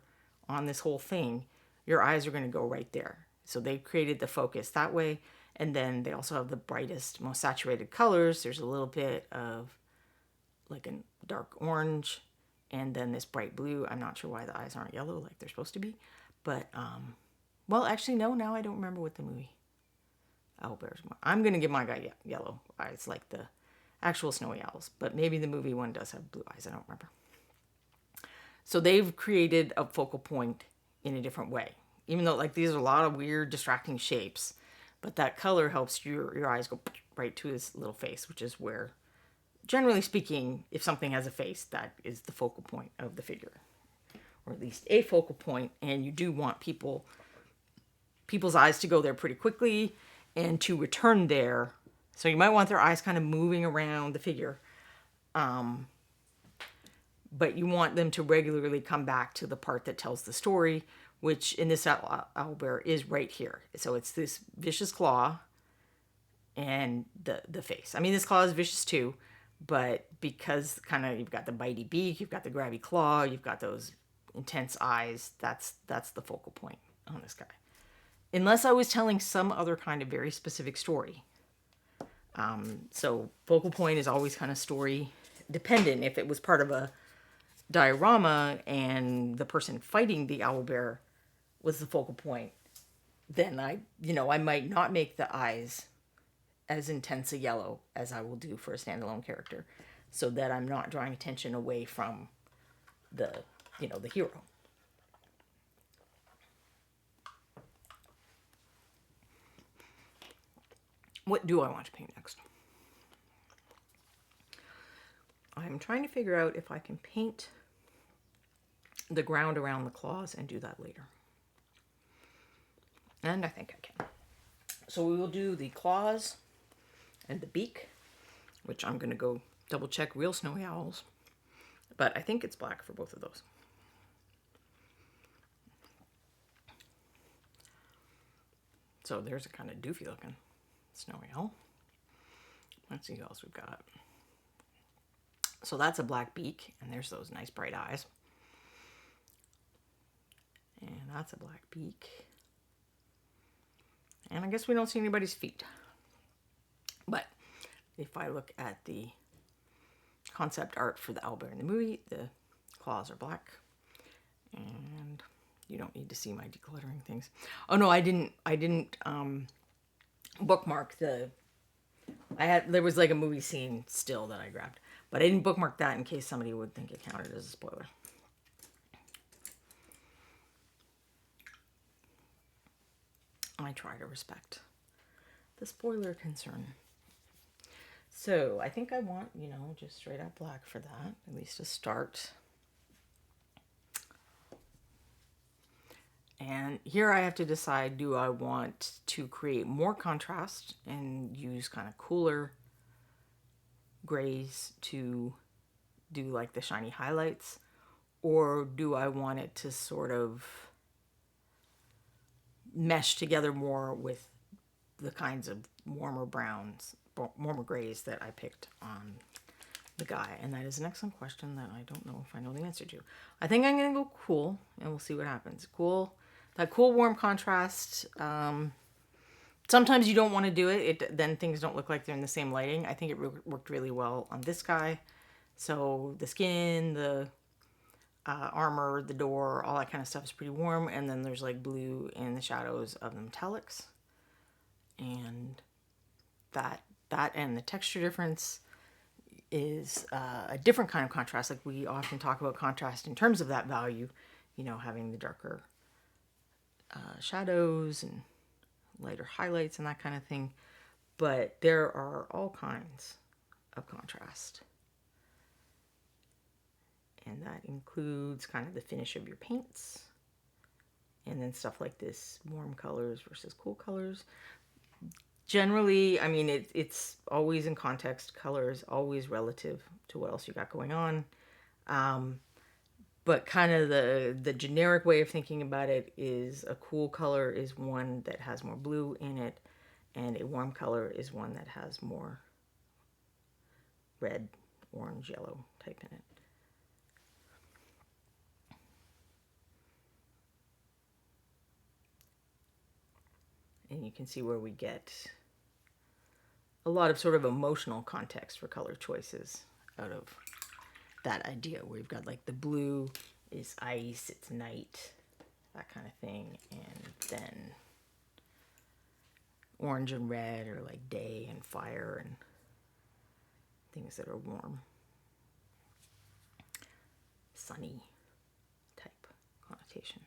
on this whole thing, your eyes are going to go right there. So they created the focus that way. And then they also have the brightest, most saturated colors. There's a little bit of like a dark orange, and then this bright blue. I'm not sure why the eyes aren't yellow like they're supposed to be. But, well, actually, no, now I don't remember what the movie owlbears were. I'm going to give my guy yellow eyes like the actual snowy owls. But maybe the movie one does have blue eyes. I don't remember. So they've created a focal point in a different way. Even though, like, these are a lot of weird, distracting shapes. But that color helps your eyes go right to his little face, which is where, generally speaking, if something has a face, that is the focal point of the figure. Or at least a focal point, and you do want people's eyes to go there pretty quickly and to return there. So you might want their eyes kind of moving around the figure. But you want them to regularly come back to the part that tells the story, which in this owlbear is right here. So it's this vicious claw and the face. I mean, this claw is vicious too, but because kind of you've got the bitey beak, you've got the grabby claw, you've got those intense eyes, that's the focal point on this guy. Unless I was telling some other kind of very specific story. So focal point is always kind of story dependent. If it was part of a diorama and the person fighting the owlbear was the focal point, then I might not make the eyes as intense a yellow as I will do for a standalone character, so that I'm not drawing attention away from the hero. What do I want to paint next? I'm trying to figure out if I can paint the ground around the claws and do that later. And I think I can. So we will do the claws and the beak, which I'm going to go double check real snowy owls. But I think it's black for both of those. So there's a kind of doofy looking snowy owl. Let's see who else we've got. So that's a black beak, and there's those nice bright eyes. And that's a black beak. And I guess we don't see anybody's feet. But if I look at the concept art for the owlbear in the movie, the claws are black. And you don't need to see my decluttering things. Oh no, I didn't bookmark the... there was like a movie scene still that I grabbed. But I didn't bookmark that in case somebody would think it counted as a spoiler. I try to respect the spoiler concern. So I think I want, just straight up black for that, at least to start. And here I have to decide, do I want to create more contrast and use kind of cooler grays to do like the shiny highlights, or do I want it to sort of mesh together more with the kinds of warmer browns, warmer grays that I picked on the guy? And that is an excellent question that I don't know if I know the answer to. I think I'm going to go cool, and we'll see what happens. Cool, that cool warm contrast. Sometimes you don't want to do it. Then things don't look like they're in the same lighting. I think it worked really well on this guy. So the skin, the armor, the door, all that kind of stuff is pretty warm. And then there's like blue in the shadows of the metallics. And that and the texture difference is a different kind of contrast. Like we often talk about contrast in terms of that value, having the darker shadows and lighter highlights and that kind of thing. But there are all kinds of contrast. And that includes kind of the finish of your paints. And then stuff like this, warm colors versus cool colors. Generally, I mean, it's always in context. Color is always relative to what else you got going on. But kind of the generic way of thinking about it is a cool color is one that has more blue in it, and a warm color is one that has more red, orange, yellow type in it. And you can see where we get a lot of sort of emotional context for color choices out of that idea, where you've got like the blue is ice, it's night, that kind of thing. And then orange and red are like day and fire and things that are warm, sunny type connotation.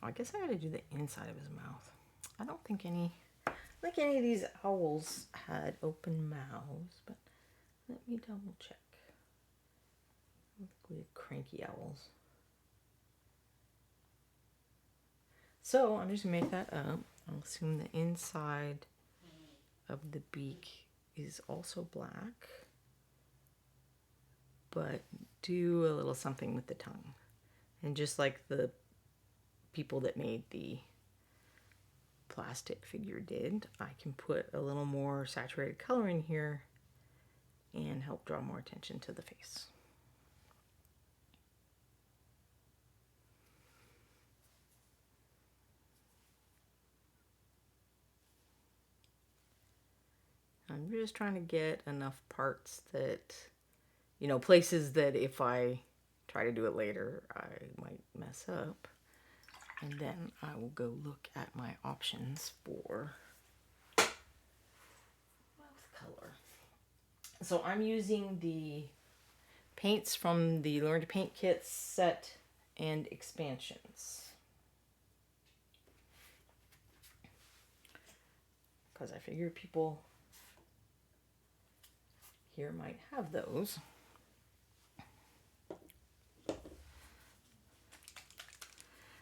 I guess I gotta do the inside of his mouth. I don't think any of these owls had open mouths, but let me double check. We have cranky owls. So I'm just gonna make that up. I'll assume the inside of the beak is also black, but do a little something with the tongue. And just like the people that made the plastic figure did, I can put a little more saturated color in here and help draw more attention to the face. I'm just trying to get enough parts that, places that if I try to do it later, I might mess up. And then I will go look at my options for mouth color. So I'm using the paints from the Learn to Paint Kits set and expansions. Because I figure people here might have those.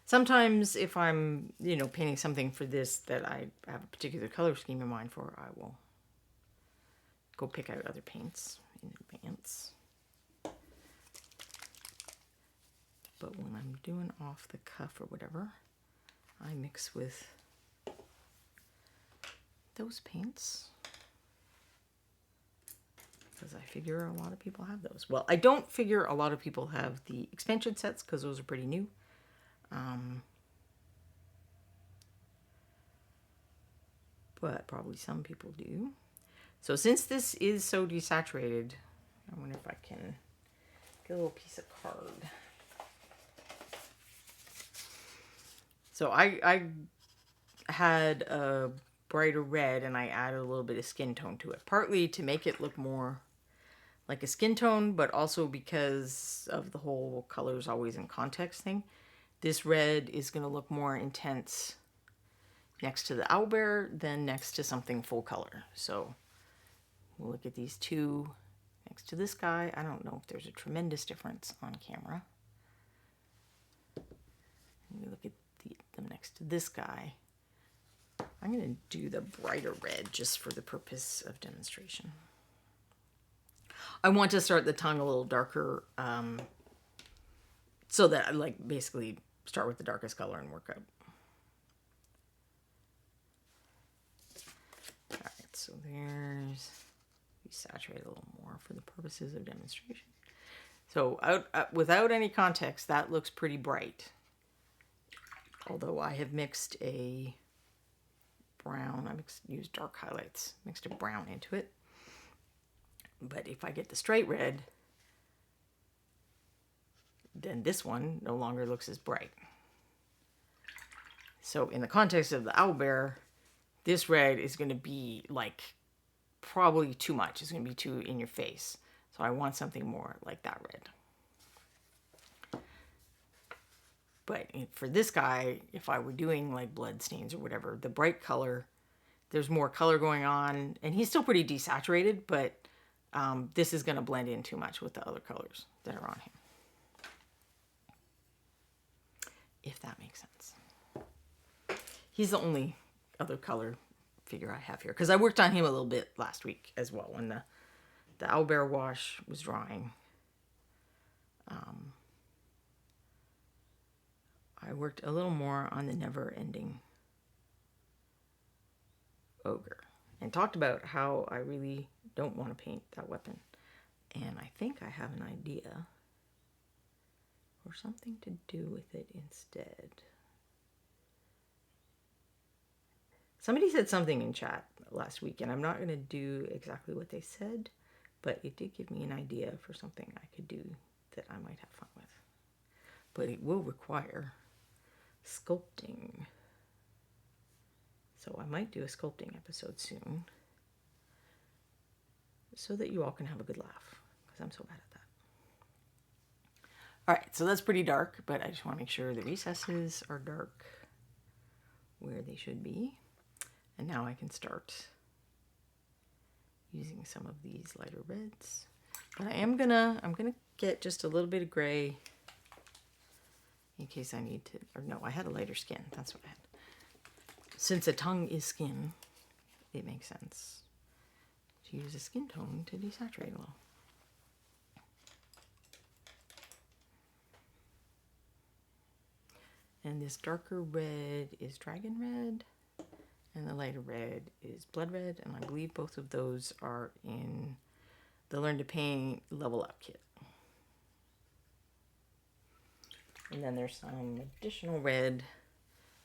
Sometimes if I'm, painting something for this that I have a particular color scheme in mind for, I will go pick out other paints in advance. But when I'm doing off the cuff or whatever, I mix with those paints. Because I figure a lot of people have those. Well, I don't figure a lot of people have the expansion sets because those are pretty new. But probably some people do. So since this is so desaturated, I wonder if I can get a little piece of card. So I had a brighter red and I added a little bit of skin tone to it. Partly to make it look more like a skin tone, but also because of the whole colors always in context thing. This red is going to look more intense next to the owlbear than next to something full color. So we'll look at these two next to this guy. I don't know if there's a tremendous difference on camera. We look at them next to this guy. I'm going to do the brighter red just for the purpose of demonstration. I want to start the tongue a little darker so that I basically start with the darkest color and work up. Alright, so there's, we saturate a little more for the purposes of demonstration. So without any context, that looks pretty bright. Although I have mixed a brown, used dark highlights, mixed a brown into it. But if I get the straight red, then this one no longer looks as bright. So in the context of the owlbear, this red is going to be probably too much. It's going to be too in your face. So I want something more like that red. But for this guy, if I were doing blood stains or whatever, the bright color, there's more color going on. And he's still pretty desaturated, but this is going to blend in too much with the other colors that are on him. If that makes sense. He's the only other color figure I have here. Because I worked on him a little bit last week as well when the owlbear wash was drying. I worked a little more on the never-ending ogre and talked about how I really don't want to paint that weapon. And I think I have an idea or something to do with it instead. Somebody said something in chat last week, and I'm not going to do exactly what they said, but it did give me an idea for something I could do that I might have fun with. But it will require sculpting. So I might do a sculpting episode soon so that you all can have a good laugh, because I'm so bad at that. All right, so that's pretty dark, but I just want to make sure the recesses are dark where they should be. And now I can start using some of these lighter reds. But I'm gonna get just a little bit of gray in case I need to, or no, I had a lighter skin. That's what I had. Since a tongue is skin, it makes sense to use a skin tone to desaturate a little. And this darker red is dragon red, and the lighter red is blood red, and I believe both of those are in the Learn to Paint Level Up kit. And then there's some additional red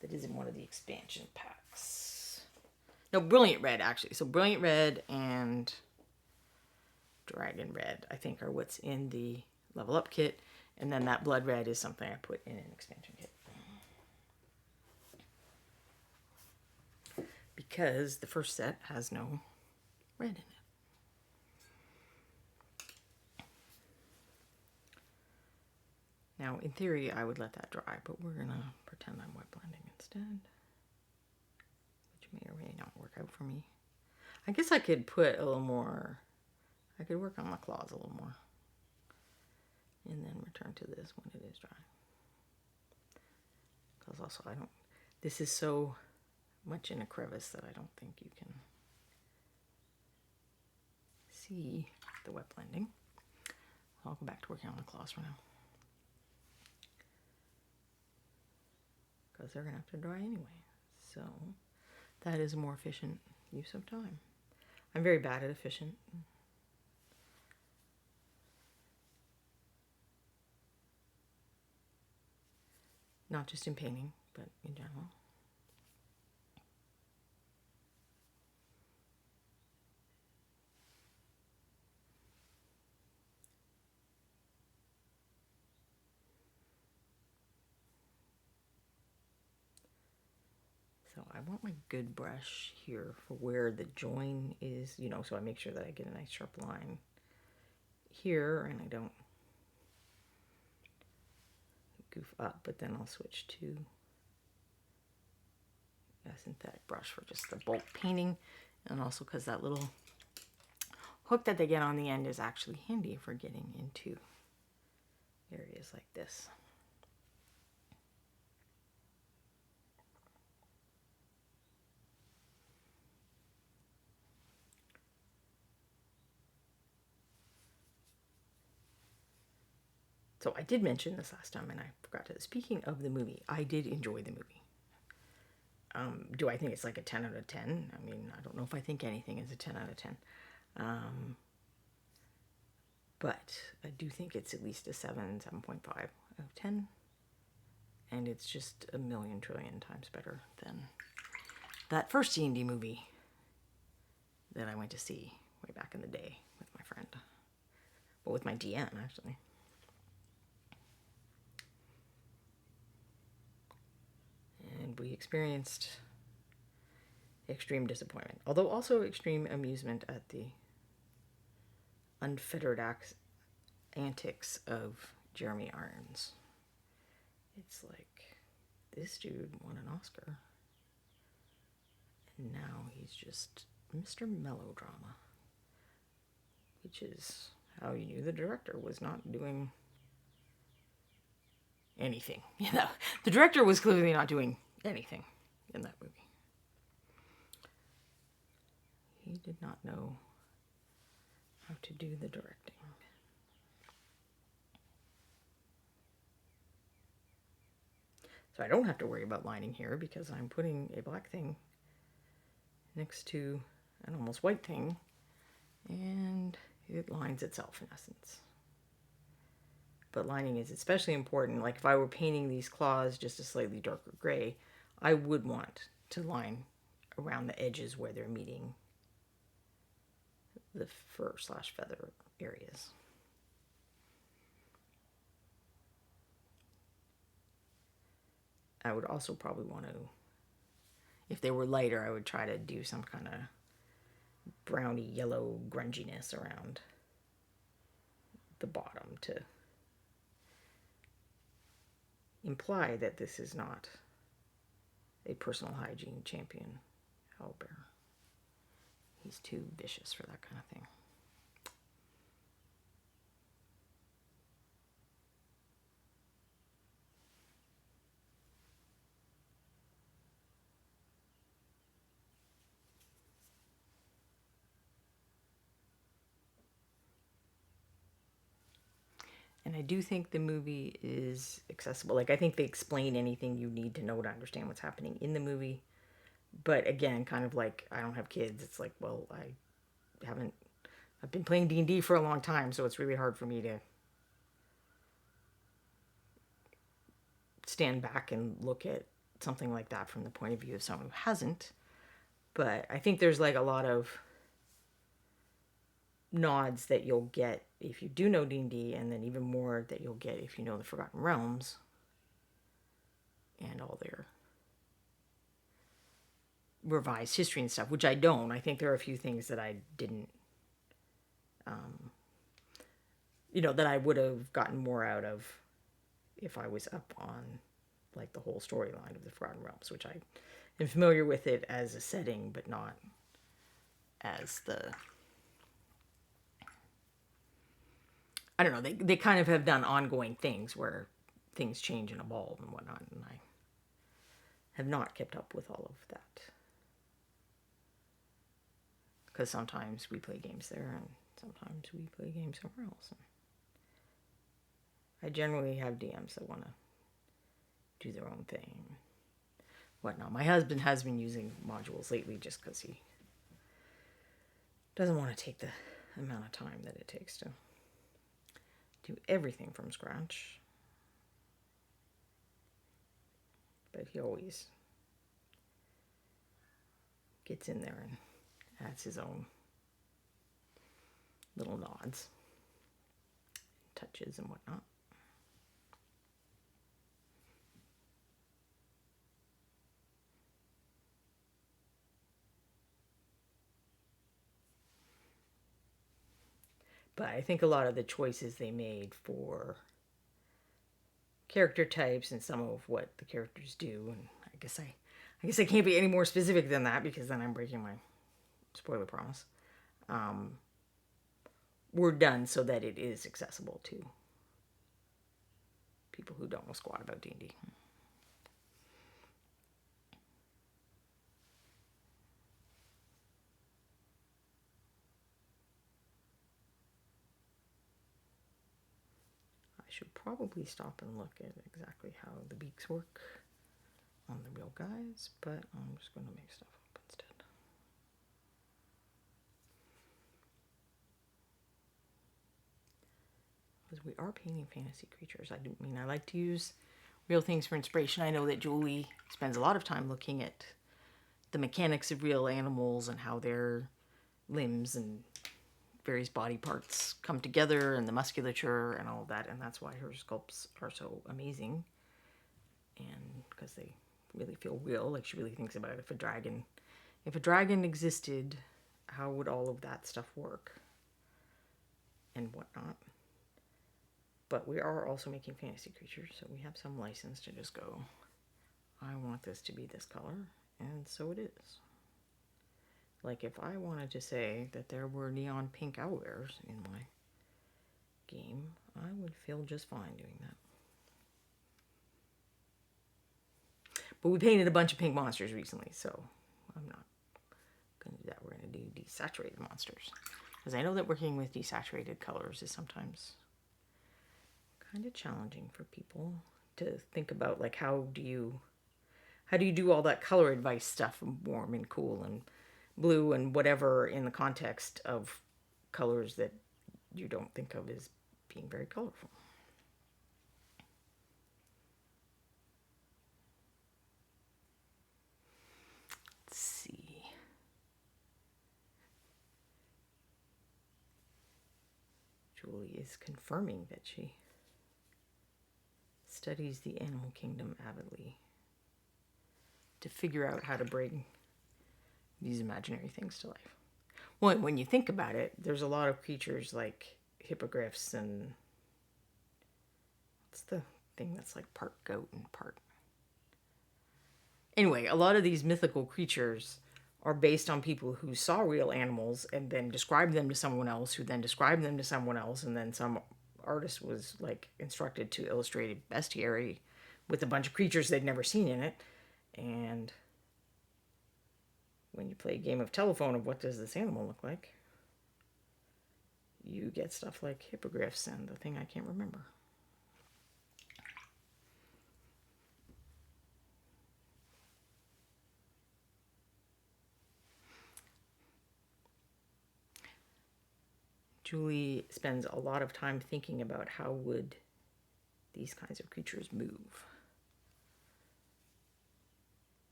that is in one of the expansion packs. No, Brilliant Red, actually. So Brilliant Red and Dragon Red, I think, are what's in the Level Up kit. And then that Blood Red is something I put in an expansion kit. Because the first set has no red in it. Now, in theory, I would let that dry, but we're going to pretend I'm wet blending instead, which may or may not work out for me. I guess I could put a little more, I could work on my claws a little more, and then return to this when it is dry. Because also this is so much in a crevice that I don't think you can see the wet blending. I'll go back to working on the claws for now. Because they're going to have to dry anyway. So that is a more efficient use of time. I'm very bad at efficient. Not just in painting, but in general. So I want my good brush here for where the join is, you know, so I make sure that I get a nice sharp line here and I don't goof up, but then I'll switch to a synthetic brush for just the bulk painting, and also because that little hook that they get on the end is actually handy for getting into areas like this. So I did mention this last time, and I forgot to. Speaking of the movie, I did enjoy the movie. Do I think it's like a 10 out of 10? I mean, I don't know if I think anything is a 10 out of 10. But I do think it's at least a 7.5 out of 10. And it's just a million trillion times better than that first D&D movie that I went to see way back in the day with my friend. Well, with my DM, actually. And we experienced extreme disappointment, although also extreme amusement at the unfettered antics of Jeremy Irons. It's like, this dude won an Oscar, and now he's just Mr. Melodrama, which is how you knew the director was not doing anything. You know, the director was clearly not doing anything in that movie. He did not know how to do the directing. So I don't have to worry about lining here because I'm putting a black thing next to an almost white thing, and it lines itself in essence. But lining is especially important. Like if I were painting these claws just a slightly darker gray, I would want to line around the edges where they're meeting the fur/feather areas. I would also probably want to, if they were lighter, I would try to do some kind of browny yellow grunginess around the bottom to imply that this is not a personal hygiene champion owlbear. He's too vicious for that kind of thing. And I do think the movie is accessible. Like, I think they explain anything you need to know to understand what's happening in the movie. But again, kind of like, I don't have kids. It's like, well, I've been playing D&D for a long time, so it's really hard for me to stand back and look at something like that from the point of view of someone who hasn't. But I think there's like a lot of nods that you'll get if you do know D&D, and then even more that you'll get if you know the Forgotten Realms and all their revised history and stuff, which I don't. I think there are a few things that I didn't, that I would have gotten more out of if I was up on like the whole storyline of the Forgotten Realms, which I am familiar with it as a setting, but not as the... I don't know, they kind of have done ongoing things where things change and evolve and whatnot, and I have not kept up with all of that. Because sometimes we play games there, and sometimes we play games somewhere else. And I generally have DMs that want to do their own thing, whatnot. My husband has been using modules lately just because he doesn't want to take the amount of time that it takes to do everything from scratch. But he always gets in there and adds his own little nods, touches and whatnot. But I think a lot of the choices they made for character types and some of what the characters do, and I guess I can't be any more specific than that because then I'm breaking my spoiler promise, were done so that it is accessible to people who don't know squat about D&D. I should probably stop and look at exactly how the beaks work on the real guys, but I'm just going to make stuff up instead. Because we are painting fantasy creatures. I like to use real things for inspiration. I know that Julie spends a lot of time looking at the mechanics of real animals and how their limbs and various body parts come together and the musculature and all of that, and that's why her sculpts are so amazing, and because they really feel real. Like, she really thinks about if a dragon existed, how would all of that stuff work and whatnot. But we are also making fantasy creatures, so we have some license to just go, I want this to be this color, and so it is. Like, if I wanted to say that there were neon pink owlbears in my game, I would feel just fine doing that. But we painted a bunch of pink monsters recently, so I'm not going to do that. We're going to do desaturated monsters. Because I know that working with desaturated colors is sometimes kind of challenging for people to think about, like, how do you do all that color advice stuff, warm and cool and blue and whatever, in the context of colors that you don't think of as being very colorful. Let's see. Julie is confirming that she studies the animal kingdom avidly to figure out how to bring these imaginary things to life. Well, when you think about it, there's a lot of creatures like hippogriffs and what's the thing that's like part goat and part... Anyway, a lot of these mythical creatures are based on people who saw real animals and then described them to someone else, who then described them to someone else, and then some artist was like instructed to illustrate a bestiary with a bunch of creatures they'd never seen in it. And when you play a game of telephone of what does this animal look like, you get stuff like hippogriffs and the thing I can't remember. Julie spends a lot of time thinking about how would these kinds of creatures move,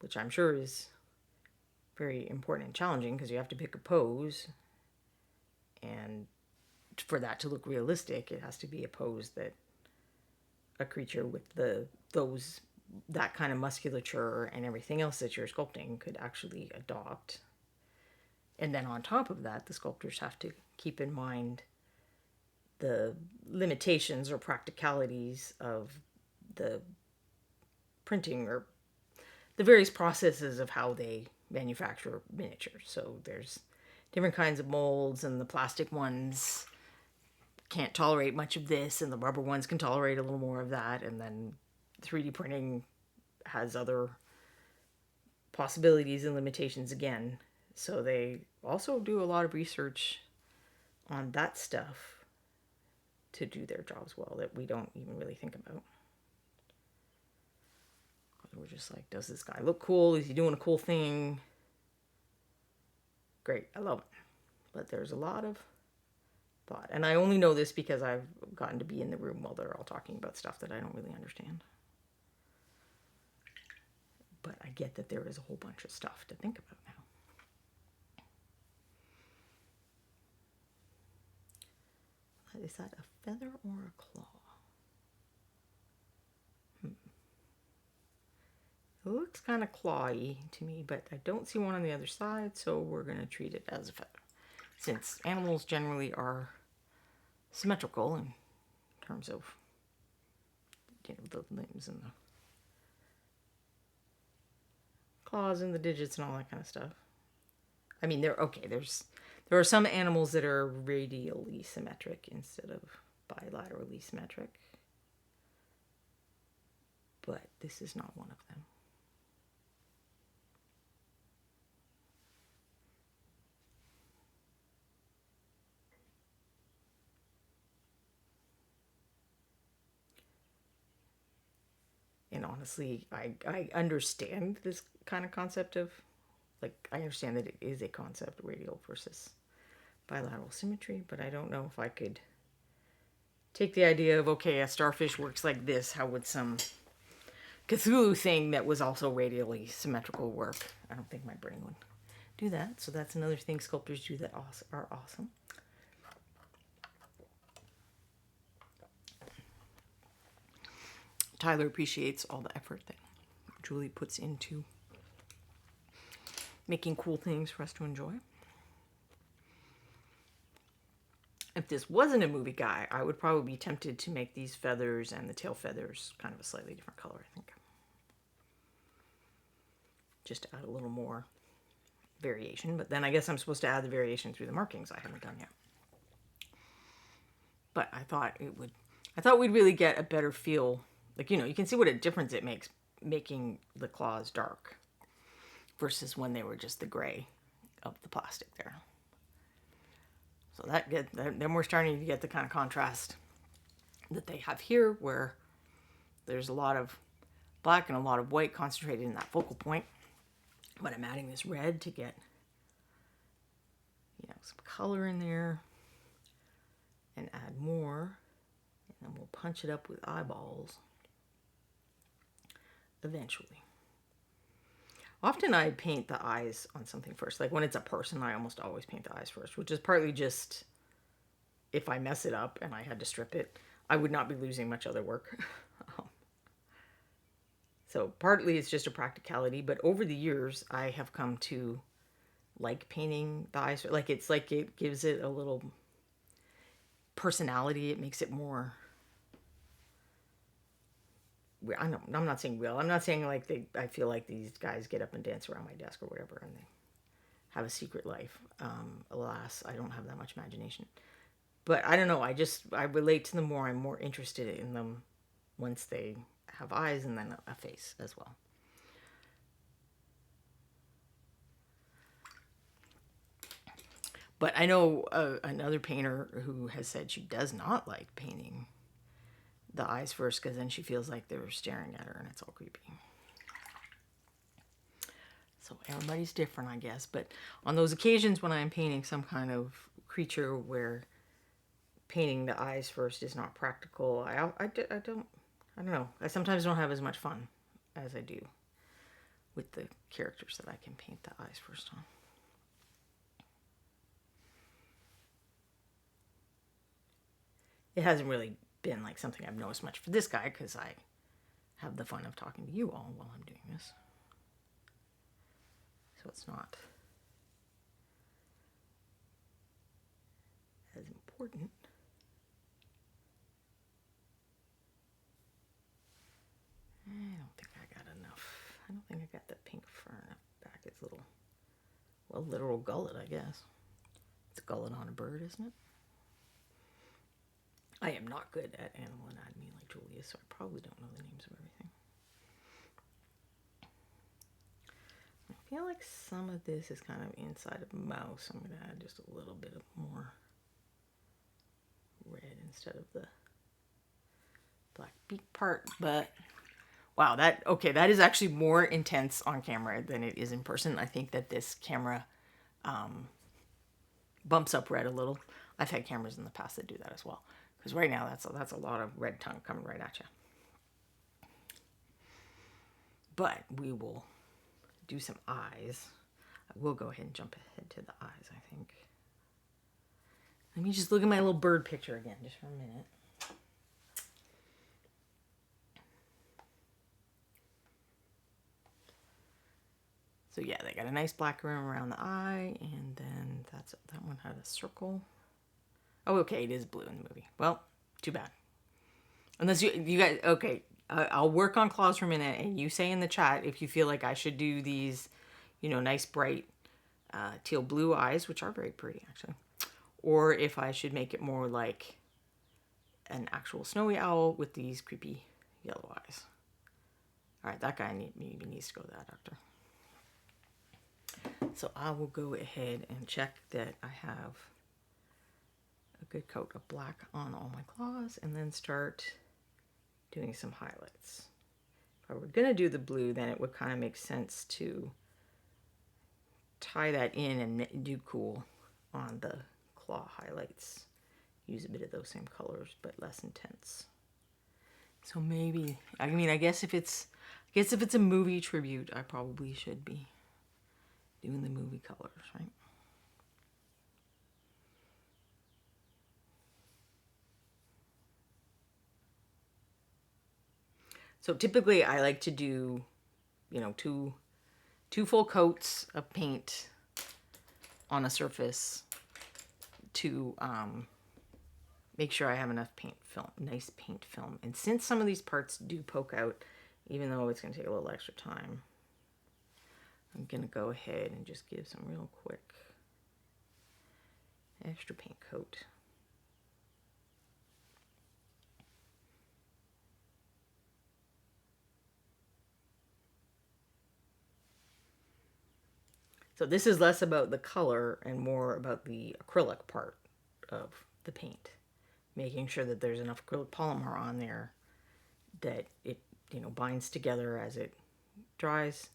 which I'm sure is very important and challenging because you have to pick a pose, and for that to look realistic, it has to be a pose that a creature with that kind of musculature and everything else that you're sculpting could actually adopt. And then on top of that, the sculptors have to keep in mind the limitations or practicalities of the printing or the various processes of how they manufacture miniatures. So there's different kinds of molds, and the plastic ones can't tolerate much of this, and the rubber ones can tolerate a little more of that, and then 3D printing has other possibilities and limitations again. So they also do a lot of research on that stuff to do their jobs well that we don't even really think about. We're just like, does this guy look cool? Is he doing a cool thing? Great, I love it. But there's a lot of thought. And I only know this because I've gotten to be in the room while they're all talking about stuff that I don't really understand. But I get that there is a whole bunch of stuff to think about now. Is that a feather or a claw? It looks kind of clawy to me, but I don't see one on the other side, so we're going to treat it as a feather. Since animals generally are symmetrical in terms of, you know, the limbs and the claws and the digits and all that kind of stuff. I mean, there are some animals that are radially symmetric instead of bilaterally symmetric, but this is not one of them. And honestly, I understand this kind of concept of, like, I understand that it is a concept, radial versus bilateral symmetry, but I don't know if I could take the idea of, okay, a starfish works like this, how would some Cthulhu thing that was also radially symmetrical work? I don't think my brain would do that. So that's another thing sculptors do that are awesome. Tyler appreciates all the effort that Julie puts into making cool things for us to enjoy. If this wasn't a movie guy, I would probably be tempted to make these feathers and the tail feathers kind of a slightly different color, I think. Just to add a little more variation. But then I guess I'm supposed to add the variation through the markings I haven't done yet. But I thought we'd really get a better feel. Like, you know, you can see what a difference it makes making the claws dark versus when they were just the gray of the plastic there. So then we're starting to get the kind of contrast that they have here, where there's a lot of black and a lot of white concentrated in that focal point. But I'm adding this red to get, you know, some color in there and add more. And then we'll punch it up with eyeballs eventually. Often I paint the eyes on something first. Like when it's a person, I almost always paint the eyes first, which is partly just if I mess it up and I had to strip it, I would not be losing much other work. So partly it's just a practicality, but over the years I have come to like painting the eyes. Like it gives it a little personality. It makes it more, I'm not saying real. I'm not saying like I feel like these guys get up and dance around my desk or whatever and they have a secret life. Alas, I don't have that much imagination. But I don't know. I relate to them more. I'm more interested in them once they have eyes and then a face as well. But I know another painter who has said she does not like painting the eyes first because then she feels like they're staring at her and it's all creepy. So everybody's different, I guess. But on those occasions when I'm painting some kind of creature where painting the eyes first is not practical, I don't know. I sometimes don't have as much fun as I do with the characters that I can paint the eyes first on. It hasn't really been like something I've noticed much for this guy because I have the fun of talking to you all while I'm doing this. So it's not as important. literal gullet, I guess. It's a gullet on a bird, isn't it? I am not good at animal anatomy like Julia, so I probably don't know the names of everything. I feel like some of this is kind of inside of mouse. I'm going to add just a little bit of more red instead of the black beak part, but wow, that is actually more intense on camera than it is in person. I think that this camera bumps up red a little. I've had cameras in the past that do that as well, because right now that's a lot of red tongue coming right at you. But we will do some eyes. I will go ahead and jump ahead to the eyes, I think. Let me just look at my little bird picture again just for a minute. So yeah, they got a nice black rim around the eye, and then that one had a circle. Oh, okay, it is blue in the movie. Well, too bad. Unless you guys, okay, I'll work on claws for a minute, and you say in the chat if you feel like I should do these, nice bright teal blue eyes, which are very pretty actually, or if I should make it more like an actual snowy owl with these creepy yellow eyes. All right, that guy maybe needs to go to that doctor. So I will go ahead and check that I have a good coat of black on all my claws, and then start doing some highlights. If I were going to do the blue, then it would kind of make sense to tie that in and do cool on the claw highlights. Use a bit of those same colors, but less intense. So maybe, I guess if it's a movie tribute, I probably should be doing the movie colors, right? So typically I like to do, two full coats of paint on a surface to make sure I have enough paint film, nice paint film. And since some of these parts do poke out, even though it's going to take a little extra time, I'm going to go ahead and just give some real quick extra paint coat. So this is less about the color and more about the acrylic part of the paint. Making sure that there's enough acrylic polymer on there that it, binds together as it dries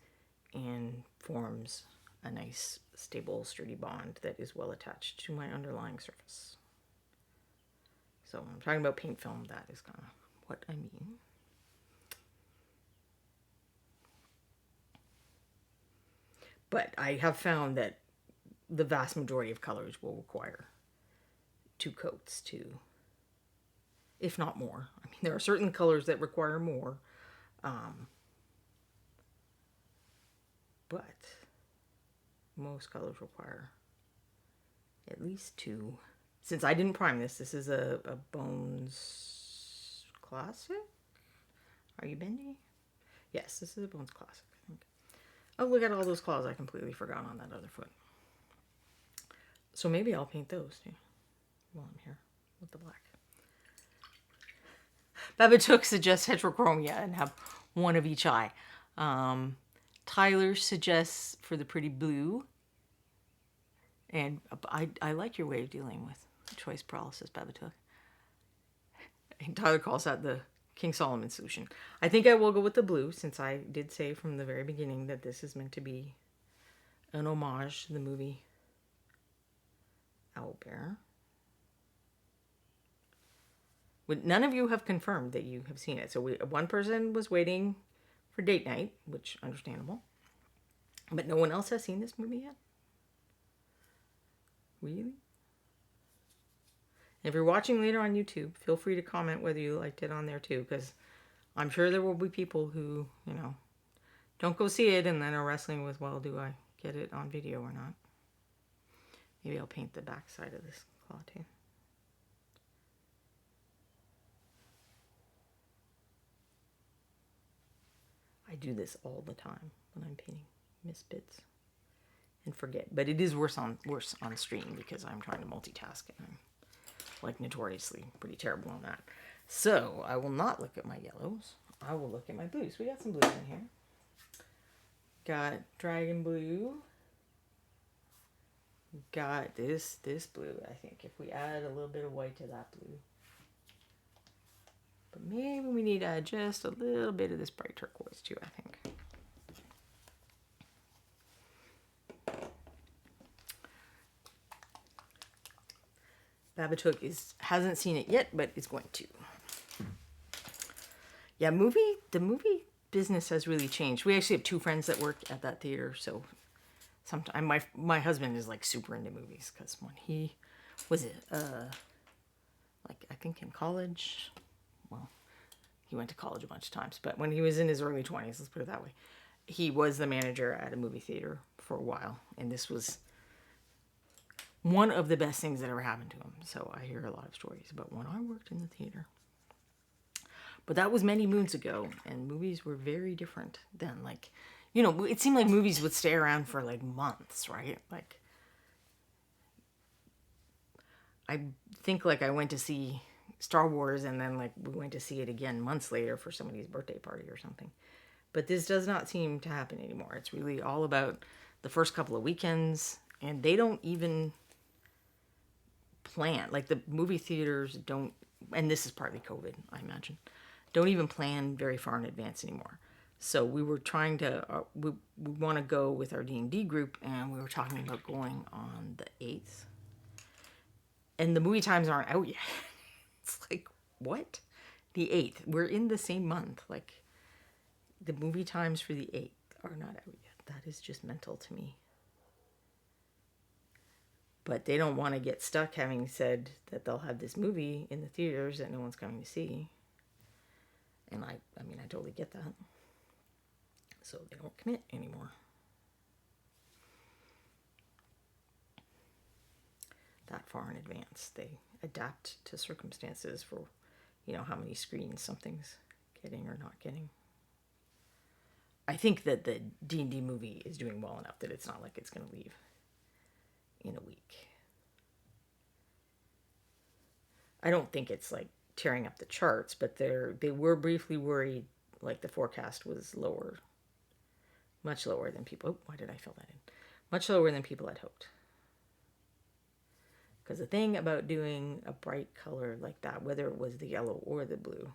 and forms a nice, stable, sturdy bond that is well attached to my underlying surface. So when I'm talking about paint film, that is kind of what I mean. But I have found that the vast majority of colors will require 2 coats to, if not more. There are certain colors that require more, but most colors require at least 2. Since I didn't prime this is a Bones Classic. Are you bendy? Yes, this is a Bones Classic, I think. Oh, look at all those claws I completely forgot on that other foot. So maybe I'll paint those too while I'm here with the black. Babadook suggests heterochromia and have one of each eye. Tyler suggests for the pretty blue. And I like your way of dealing with choice paralysis, Babadook. And Tyler calls that the King Solomon solution. I think I will go with the blue, since I did say from the very beginning that this is meant to be an homage to the movie Owlbear. None of you have confirmed that you have seen it. So one person was waiting for date night, which understandable. But no one else has seen this movie yet? Really? If you're watching later on YouTube, feel free to comment whether you liked it on there too, because I'm sure there will be people who, don't go see it and then are wrestling with, well, do I get it on video or not? Maybe I'll paint the back side of this claw too. I do this all the time when I'm painting misfits. and forget. But it is worse on stream because I'm trying to multitask and I'm like notoriously pretty terrible on that. So I will not look at my yellows. I will look at my blues. We got some blues in here. Got dragon blue. Got this blue. I think if we add a little bit of white to that blue. But maybe we need to add just a little bit of this bright turquoise too, I think. Babadook hasn't seen it yet, but is going to. Yeah, the movie business has really changed. We actually have two friends that work at that theater, so sometimes my husband is like super into movies because when he was like I think in college, well, he went to college a bunch of times, but when he was in his early 20s, let's put it that way, he was the manager at a movie theater for a while, and this was one of the best things that ever happened to him. So I hear a lot of stories about when I worked in the theater. But that was many moons ago, and movies were very different then. Like, you know, it seemed like movies would stay around for like months, right? Like, I think like I went to see Star Wars and then like we went to see it again months later for somebody's birthday party or something. But this does not seem to happen anymore. It's really all about the first couple of weekends, and they don't even plan. Like the movie theaters don't, and this is partly COVID, I imagine, don't even plan very far in advance anymore. So we were trying to, we want to go with our D&D group, and we were talking about going on the 8th. And the movie times aren't out yet. It's like, what? The 8th. We're in the same month. Like, the movie times for the 8th are not out yet. That is just mental to me. But they don't want to get stuck having said that they'll have this movie in the theaters that no one's coming to see. And I mean, I totally get that. So they don't commit anymore. That far in advance. They adapt to circumstances for, you know, how many screens something's getting or not getting. I think that the D&D movie is doing well enough that it's not like it's going to leave in a week. I don't think it's like tearing up the charts, but they were briefly worried like the forecast was lower, much lower than people. Oh, why did I fill that in? Much lower than people had hoped. Because the thing about doing a bright color like that, whether it was the yellow or the blue,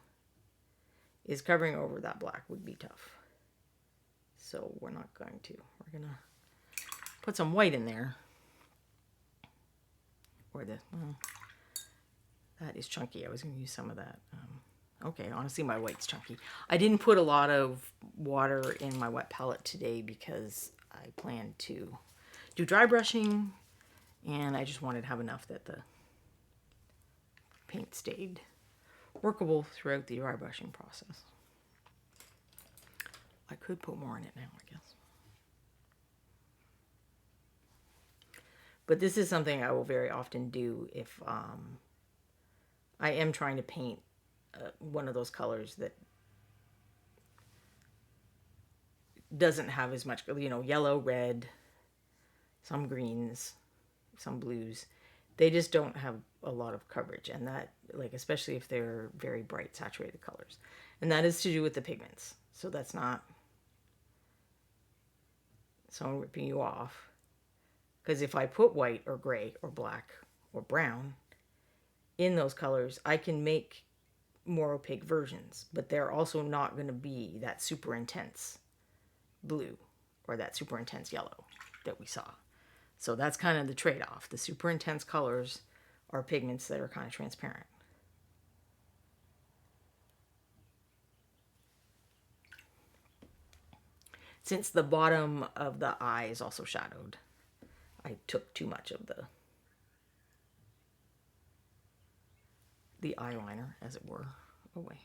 is covering over that black would be tough. So we're not going to. We're going to put some white in there. Or that is chunky. I was going to use some of that. Okay, honestly, my white's chunky. I didn't put a lot of water in my wet palette today because I planned to do dry brushing, and I just wanted to have enough that the paint stayed workable throughout the dry brushing process. I could put more in it now, I guess. But this is something I will very often do if I am trying to paint one of those colors that doesn't have as much, you know, yellow, red, some greens, some blues. They just don't have a lot of coverage, and that, like, especially if they're very bright saturated colors. And that is to do with the pigments. So that's not someone ripping you off. Because if I put white or gray or black or brown in those colors, I can make more opaque versions, but they're also not going to be that super intense blue or that super intense yellow that we saw. So that's kind of the trade-off. The super intense colors are pigments that are kind of transparent. Since the bottom of the eye is also shadowed, I took too much of the eyeliner, as it were, away.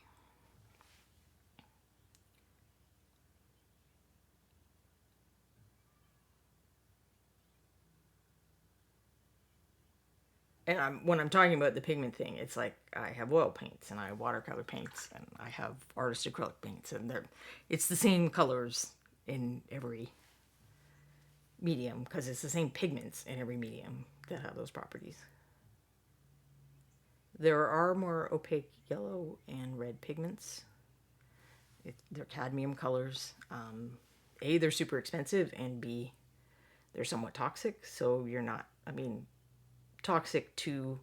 And when I'm talking about the pigment thing, it's like I have oil paints and I have watercolor paints and I have artist acrylic paints, and it's the same colors in every medium because it's the same pigments in every medium that have those properties. There are more opaque yellow and red pigments. They're cadmium colors. A, they're super expensive, and B, they're somewhat toxic. So you're not, toxic to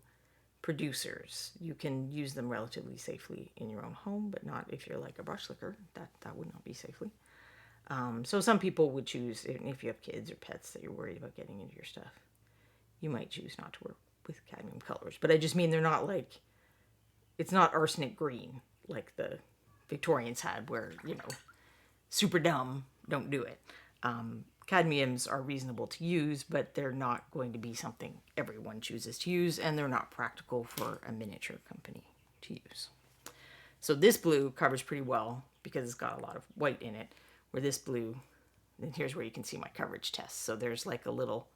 producers. You can use them relatively safely in your own home, but not if you're like a brush licker. That would not be safely. So some people would choose, if you have kids or pets that you're worried about getting into your stuff, you might choose not to work with cadmium colors. But I just mean they're not like, it's not arsenic green like the Victorians had where, super dumb, don't do it. Cadmiums are reasonable to use, but they're not going to be something everyone chooses to use, and they're not practical for a miniature company to use. So this blue covers pretty well because it's got a lot of white in it, where this blue, and here's where you can see my coverage test. So there's like a little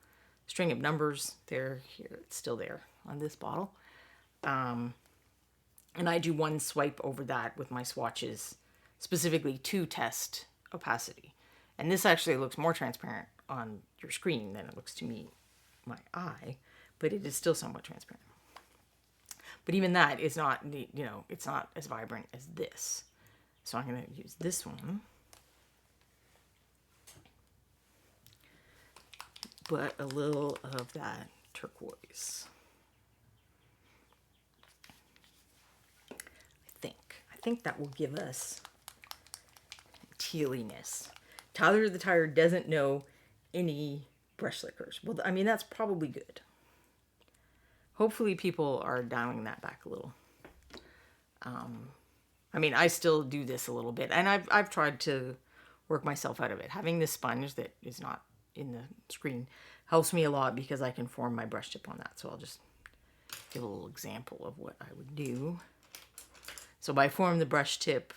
string of numbers there, here, it's still there on this bottle. And I do one swipe over that with my swatches, specifically to test opacity. And this actually looks more transparent on your screen than it looks to me, my eye, but it is still somewhat transparent. But even that is not, it's not as vibrant as this. So I'm going to use this one. But a little of that turquoise. I think that will give us tealiness. Tyler the Tire doesn't know any brush lickers. Well, that's probably good. Hopefully people are dialing that back a little. I still do this a little bit, and I've tried to work myself out of it. Having this sponge that is not in the screen helps me a lot because I can form my brush tip on that. So I'll just give a little example of what I would do. So by form the brush tip,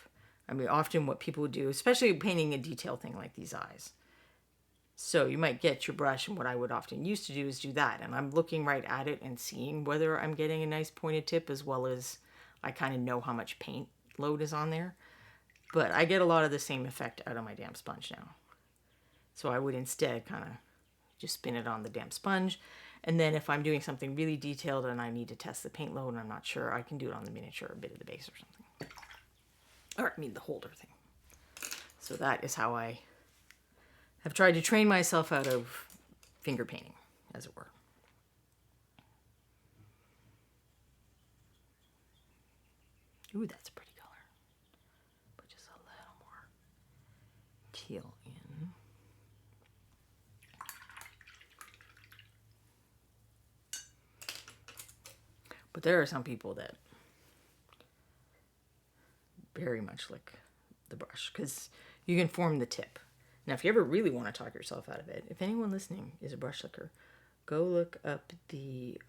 often what people would do, especially painting a detail thing like these eyes. So you might get your brush, and what I would often used to do is do that. And I'm looking right at it and seeing whether I'm getting a nice pointed tip, as well as I kind of know how much paint load is on there. But I get a lot of the same effect out of my damp sponge now. So I would instead kind of just spin it on the damp sponge. And then if I'm doing something really detailed and I need to test the paint load and I'm not sure, I can do it on the miniature, a bit of the base or something. Or the holder thing. So that is how I have tried to train myself out of finger painting, as it were. Ooh, that's a pretty color. Put just a little more teal in. But there are some people that very much like the brush because you can form the tip. Now, if you ever really want to talk yourself out of it, if anyone listening is a brush licker, go look up the,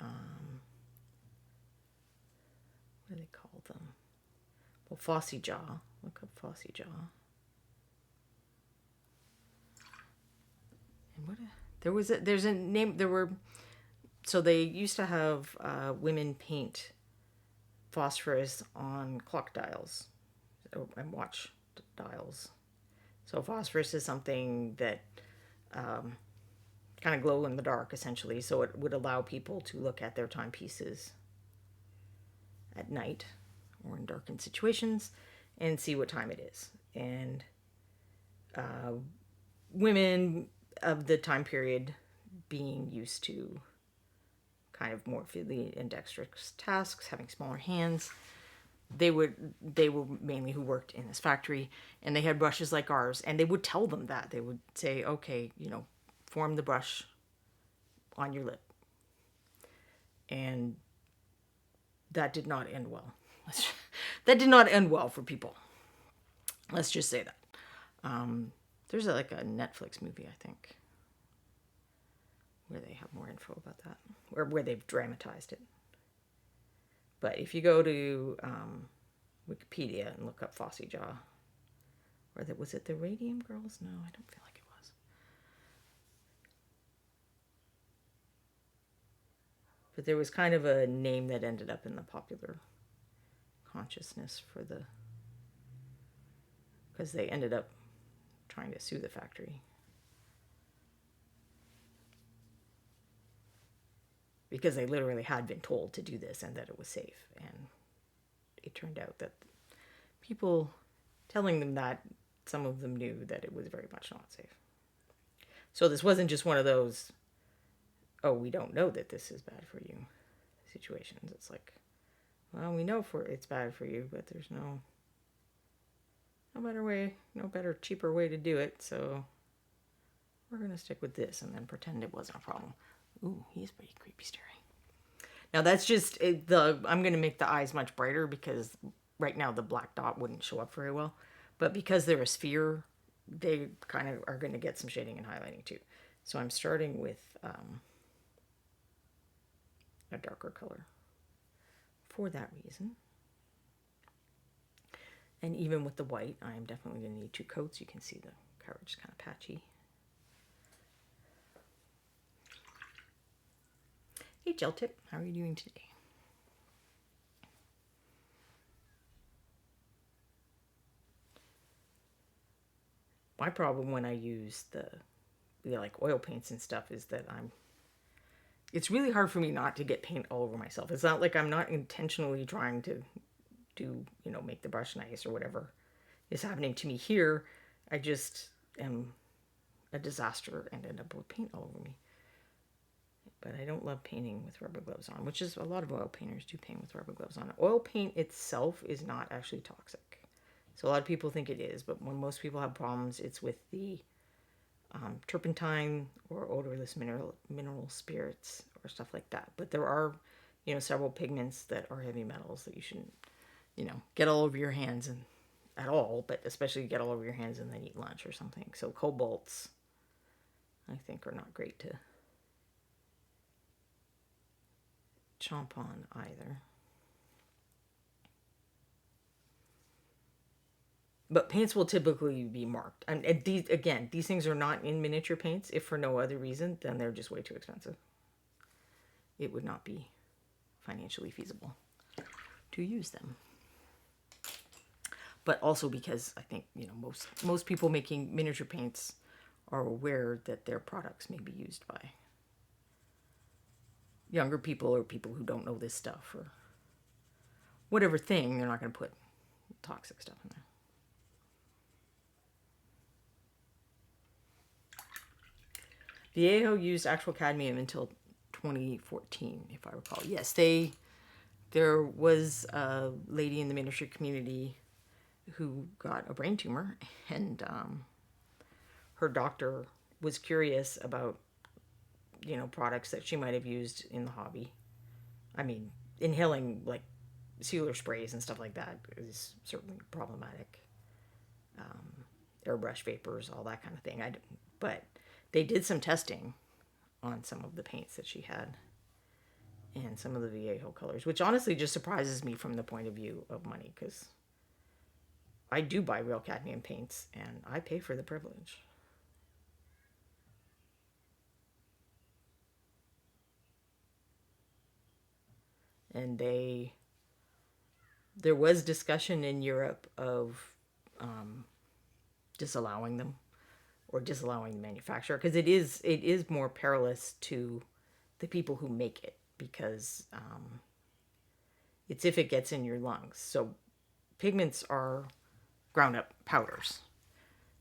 what do they call them? Well, Fossy Jaw. Look up Fossy Jaw. And there's a name, so they used to have women paint phosphorus on clock dials and watch dials. So phosphorus is something that kind of glow in the dark, essentially. So it would allow people to look at their timepieces at night or in darkened situations and see what time it is. And women of the time period being used to kind of more fiddly and dexterous tasks, having smaller hands, they were mainly who worked in this factory, and they had brushes like ours, and they would tell them that. They would say, okay, form the brush on your lip. And that did not end well. That did not end well for people. Let's just say that. There's a Netflix movie, I think, where they have more info about that, or where they've dramatized it. But if you go to Wikipedia and look up Fossy Jaw, or was it the Radium Girls? No, I don't feel like it was. But there was kind of a name that ended up in the popular consciousness because they ended up trying to sue the factory. because they literally had been told to do this and that it was safe. And it turned out that people telling them that, some of them knew that it was very much not safe. So this wasn't just one of those, oh, we don't know that this is bad for you situations. It's like, well, we know it's bad for you, but there's no better way, no better, cheaper way to do it. So we're going to stick with this and then pretend it wasn't a problem. Ooh, he's pretty creepy staring. Now that's just I'm going to make the eyes much brighter because right now the black dot wouldn't show up very well. But because they're a sphere, they kind of are going to get some shading and highlighting too. So I'm starting with a darker color for that reason. And even with the white, I'm definitely going to need 2 coats. You can see the coverage is kind of patchy. Hey, Gel Tip, how are you doing today? My problem when I use the like oil paints and stuff is that it's really hard for me not to get paint all over myself. It's not like I'm not intentionally trying to do, make the brush nice or whatever is happening to me here. I just am a disaster and end up with paint all over me. But I don't love painting with rubber gloves on, which is a lot of oil painters do paint with rubber gloves on. Oil paint itself is not actually toxic. So a lot of people think it is, but when most people have problems, it's with the turpentine or odorless mineral spirits or stuff like that. But there are, several pigments that are heavy metals that you shouldn't, get all over your hands and at all, but especially get all over your hands and then eat lunch or something. So cobalts, I think, are not great to chomp on either. But paints will typically be marked. And these things are not in miniature paints. If for no other reason, then they're just way too expensive. It would not be financially feasible to use them. But also because I think, most people making miniature paints are aware that their products may be used by younger people or people who don't know this stuff or whatever thing. They're not going to put toxic stuff in there. Viejo used actual cadmium until 2014, if I recall. Yes, there was a lady in the miniature community who got a brain tumor, and her doctor was curious about, products that she might have used in the hobby. I mean, inhaling like sealer sprays and stuff like that is certainly problematic. Airbrush vapors, all that kind of thing. But they did some testing on some of the paints that she had and some of the Viejo colors, which honestly just surprises me from the point of view of money, because I do buy real cadmium paints and I pay for the privilege. And there was discussion in Europe of disallowing them or disallowing the manufacturer, because it is more perilous to the people who make it, because it's if it gets in your lungs. So pigments are ground up powders.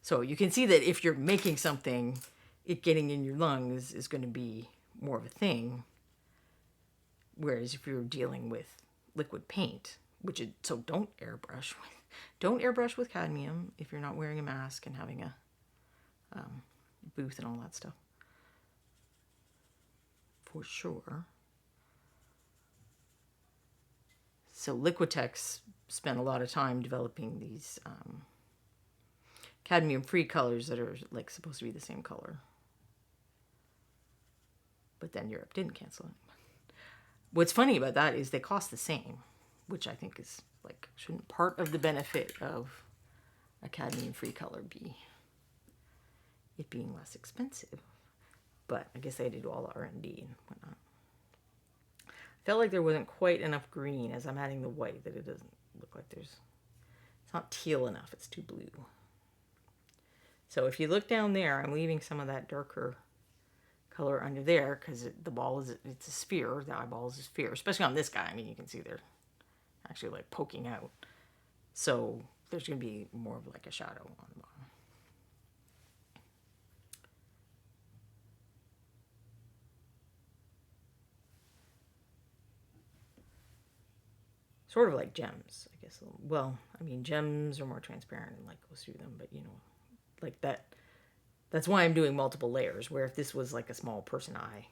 So you can see that if you're making something, it getting in your lungs is going to be more of a thing. Whereas if you're dealing with liquid paint, so don't airbrush with cadmium if you're not wearing a mask and having a booth and all that stuff. For sure. So Liquitex spent a lot of time developing these cadmium-free colors that are like supposed to be the same color. But then Europe didn't cancel it. What's funny about that is they cost the same, which I think is like, shouldn't part of the benefit of a cadmium-free color be it being less expensive? But I guess they had to do all the R&D and whatnot. I felt like there wasn't quite enough green as I'm adding the white, that it doesn't look like it's not teal enough, it's too blue. So if you look down there, I'm leaving some of that darker color under there because the ball is, it's a sphere. The eyeball is a sphere, especially on this guy. I mean, you can see they're actually like poking out. So there's going to be more of like a shadow on the bottom. Sort of like gems, I guess. Well, I mean, gems are more transparent and light goes through them, but you know, like that. That's why I'm doing multiple layers, where if this was like a small person eye,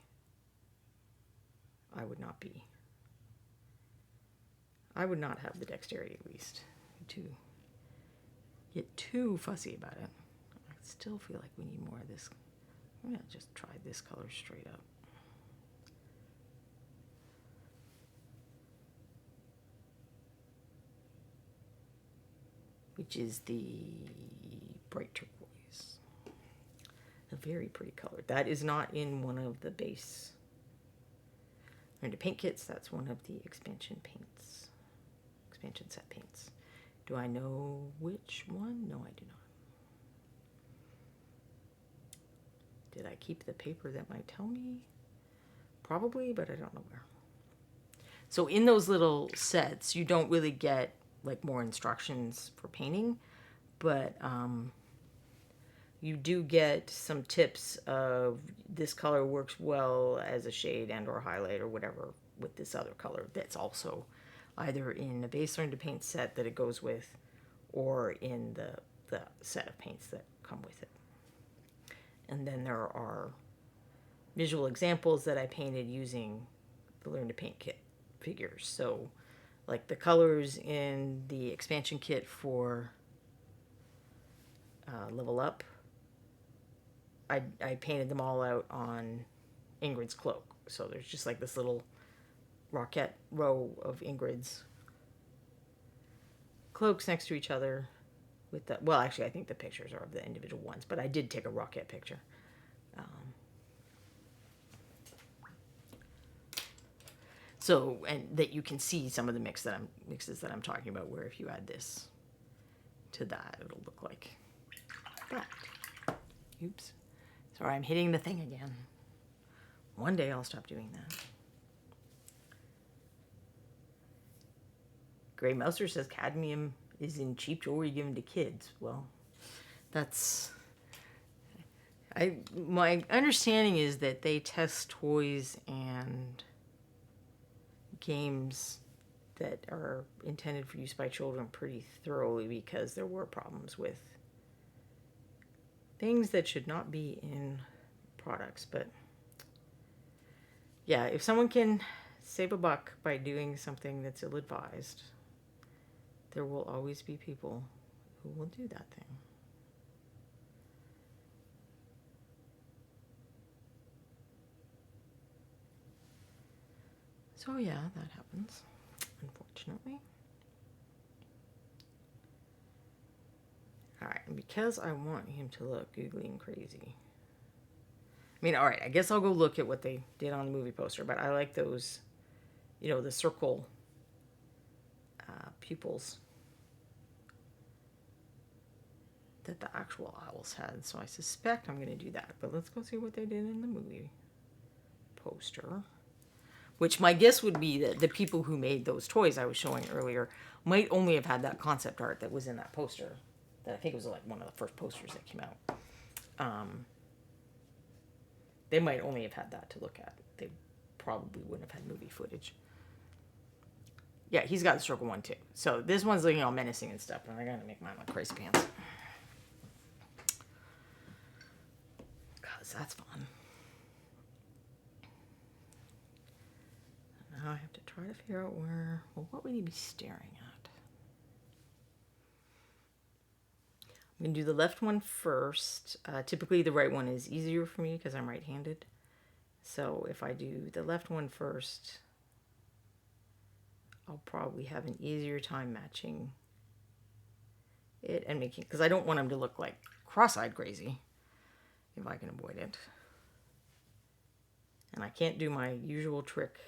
I would not have the dexterity, at least, to get too fussy about it. I still feel like we need more of this. I'm going to just try this color straight up. Which is the bright turquoise. A very pretty color. That is not in one of the base Rhonda paint kits. That's one of the expansion set paints. Do I know which one? No, I do not. Did I keep the paper that might tell me? Probably, but I don't know where. So in those little sets, you don't really get like more instructions for painting, but you do get some tips of this color works well as a shade and or highlight or whatever with this other color that's also either in a base Learn to Paint set that it goes with or in the set of paints that come with it. And then there are visual examples that I painted using the Learn to Paint kit figures. So like the colors in the expansion kit for Level Up, I painted them all out on Ingrid's cloak. So there's just like this little roquette row of Ingrid's cloaks next to each other with the, well, actually I think the pictures are of the individual ones, but I did take a roquette picture. So, and that you can see some of the mixes that I'm talking about, where if you add this to that, it'll look like that. Oops. Sorry, I'm hitting the thing again. One day I'll stop doing that. Gray Mouser says cadmium is in cheap jewelry given to kids. Well, that's... my understanding is that they test toys and games that are intended for use by children pretty thoroughly, because there were problems with things that should not be in products. But yeah, if someone can save a buck by doing something that's ill-advised, there will always be people who will do that thing. So yeah, that happens, unfortunately. Alright, and because I want him to look googly and crazy. I mean, alright, I guess I'll go look at what they did on the movie poster, but I like those, you know, the circle pupils that the actual owls had. So I suspect I'm going to do that. But let's go see what they did in the movie poster. Which my guess would be that the people who made those toys I was showing earlier might only have had that concept art that was in that poster. That I think was like one of the first posters that came out. They might only have had that to look at. They probably wouldn't have had movie footage. Yeah, he's got the circle one too. So this one's looking all menacing and stuff, and I gotta make mine look crazy pants. Cause that's fun. Now I have to try to figure out what would he be staring at? I'm going to do the left one first. Typically the right one is easier for me because I'm right-handed. So if I do the left one first, I'll probably have an easier time matching it and making, because I don't want him to look like cross-eyed crazy if I can avoid it. And I can't do my usual trick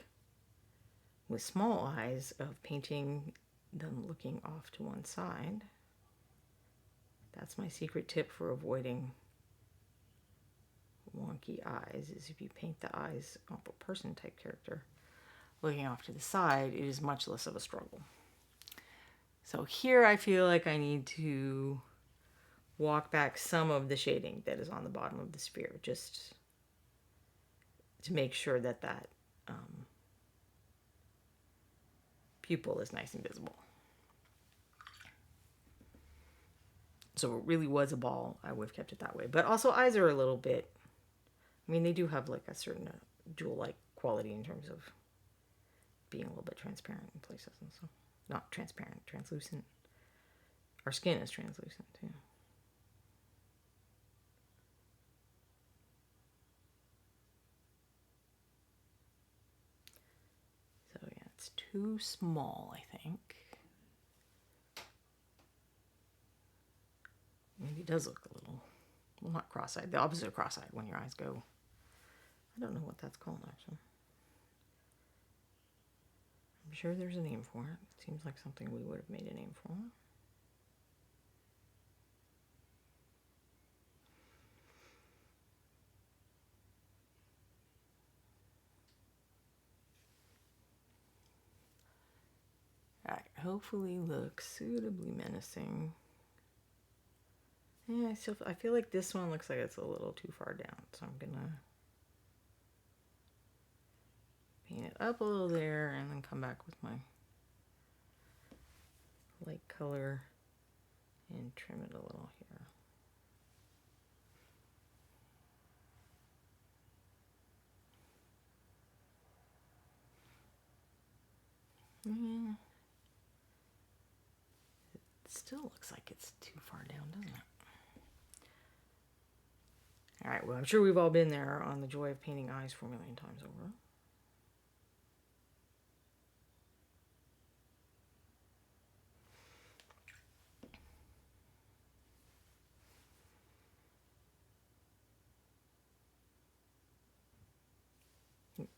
with small eyes of painting them looking off to one side. That's my secret tip for avoiding wonky eyes is if you paint the eyes of a person type character looking off to the side, it is much less of a struggle. So here I feel like I need to walk back some of the shading that is on the bottom of the sphere, just to make sure that that pupil is nice and visible. So it really was a ball, I would have kept it that way. But also eyes are a little bit, I mean, they do have like a certain jewel-like quality in terms of being a little bit transparent in places and so. Not transparent, translucent. Our skin is translucent too. So yeah, it's too small, I think. Maybe it does look a little, well, not cross-eyed, the opposite of cross-eyed when your eyes go. I don't know what that's called actually. I'm sure there's a name for it. It seems like something we would have made a name for. Alright, hopefully looks suitably menacing. Yeah, I feel like this one looks like it's a little too far down, so I'm gonna paint it up a little there and then come back with my light color and trim it a little here. Yeah. It still looks like it's too far down, doesn't it? Alright, well, I'm sure we've all been there on the joy of painting eyes 4 million times over.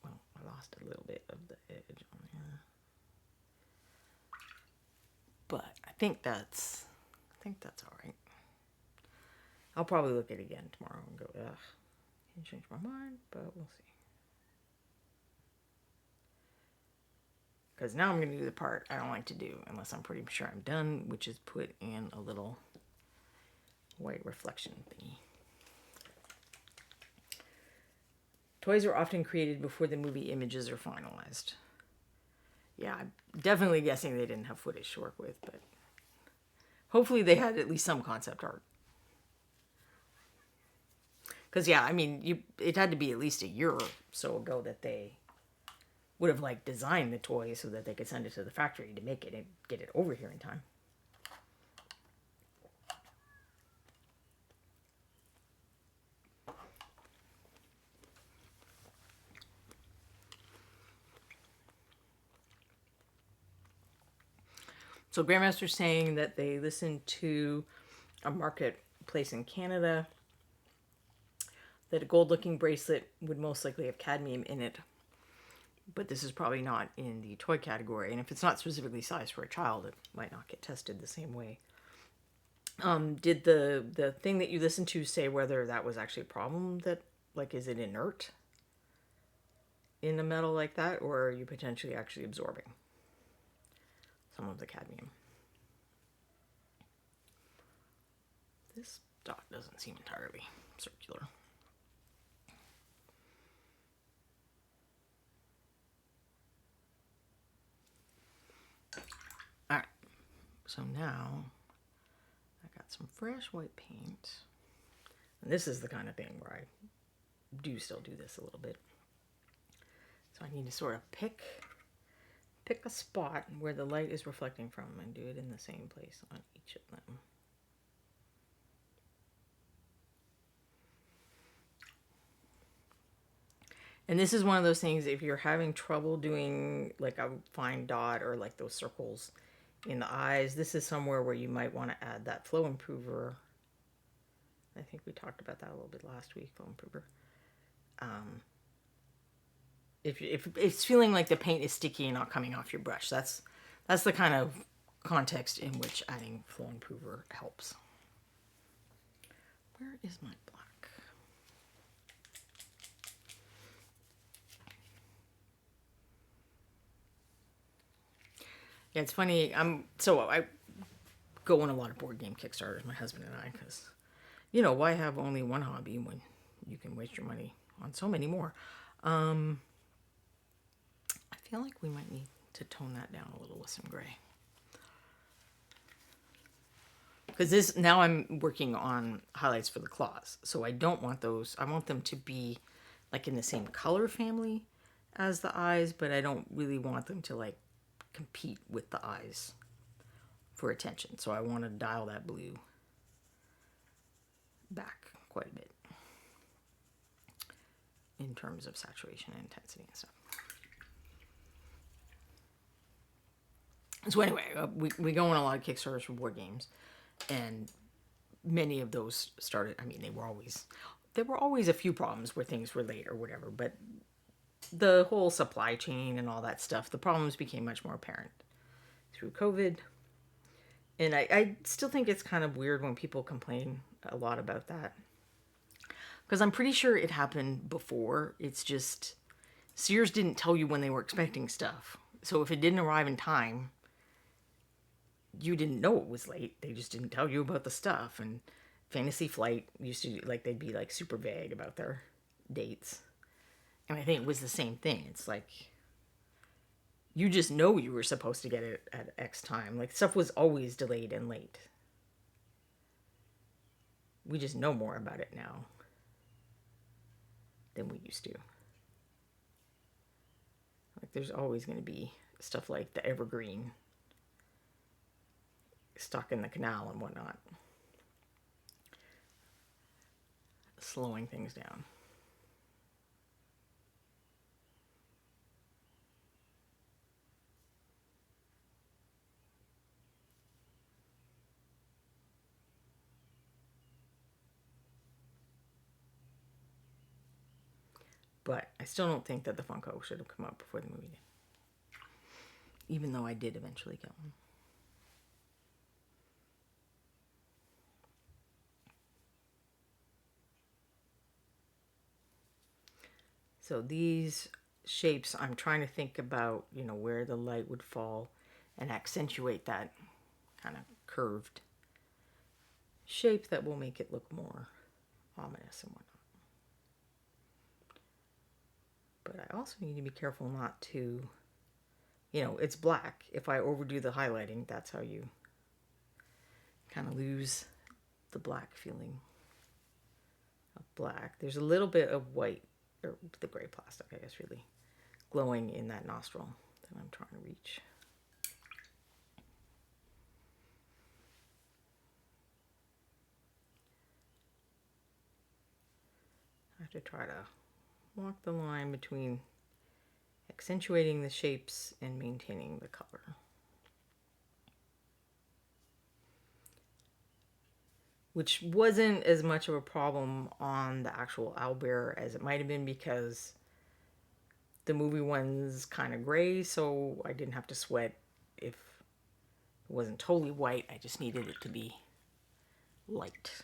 Well, I lost a little bit of the edge on there. But I think that's alright. I'll probably look at it again tomorrow and go, ugh, can't change my mind, but we'll see. Because now I'm going to do the part I don't like to do unless I'm pretty sure I'm done, which is put in a little white reflection thingy. Toys are often created before the movie images are finalized. Yeah, I'm definitely guessing they didn't have footage to work with, but hopefully they had at least some concept art. Because, yeah, I mean, it had to be at least a year or so ago that they would have, like, designed the toy so that they could send it to the factory to make it and get it over here in time. So Grandmaster's saying that they listened to a marketplace in Canada that a gold-looking bracelet would most likely have cadmium in it. But this is probably not in the toy category. And if it's not specifically sized for a child, it might not get tested the same way. Did the thing that you listened to say whether that was actually a problem? That, like, is it inert in a metal like that? Or are you potentially actually absorbing some of the cadmium? This dot doesn't seem entirely circular. Alright, so now I got some fresh white paint. And this is the kind of thing where I do still do this a little bit. So I need to sort of pick a spot where the light is reflecting from and do it in the same place on each of them. And this is one of those things, if you're having trouble doing like a fine dot or like those circles in the eyes, this is somewhere where you might want to add that flow improver. I think we talked about that a little bit last week, flow improver. If it's feeling like the paint is sticky and not coming off your brush, that's the kind of context in which adding flow improver helps. Where is my black? Yeah, it's funny. I go on a lot of board game Kickstarters, my husband and I, because, why have only one hobby when you can waste your money on so many more? I feel like we might need to tone that down a little with some gray. Because now I'm working on highlights for the claws. So I don't want those. I want them to be like in the same color family as the eyes, but I don't really want them to like compete with the eyes for attention. So I want to dial that blue back quite a bit in terms of saturation and intensity and stuff. So anyway, we go on a lot of Kickstarters for board games, and many of those started. I mean, there were always a few problems where things were late or whatever, but the whole supply chain and all that stuff, the problems became much more apparent through COVID. And I still think it's kind of weird when people complain a lot about that, because I'm pretty sure it happened before. It's just Sears didn't tell you when they were expecting stuff, so if it didn't arrive in time, you didn't know it was late. They just didn't tell you about the stuff. And Fantasy Flight used to, like, they'd be like super vague about their dates. And I think it was the same thing. It's like, you just know you were supposed to get it at X time. Like, stuff was always delayed and late. We just know more about it now than we used to. Like, there's always going to be stuff like the Evergreen stuck in the canal and whatnot, slowing things down. But I still don't think that the Funko should have come out before the movie did, even though I did eventually get one. So these shapes, I'm trying to think about, where the light would fall and accentuate that kind of curved shape that will make it look more ominous and whatnot. But I also need to be careful not to, it's black. If I overdo the highlighting, that's how you kind of lose the black feeling of black. There's a little bit of white, or the gray plastic, I guess, really glowing in that nostril that I'm trying to reach. I have to try to walk the line between accentuating the shapes and maintaining the color. Which wasn't as much of a problem on the actual owlbear as it might have been, because the movie one's kind of gray, so I didn't have to sweat if it wasn't totally white. I just needed it to be light.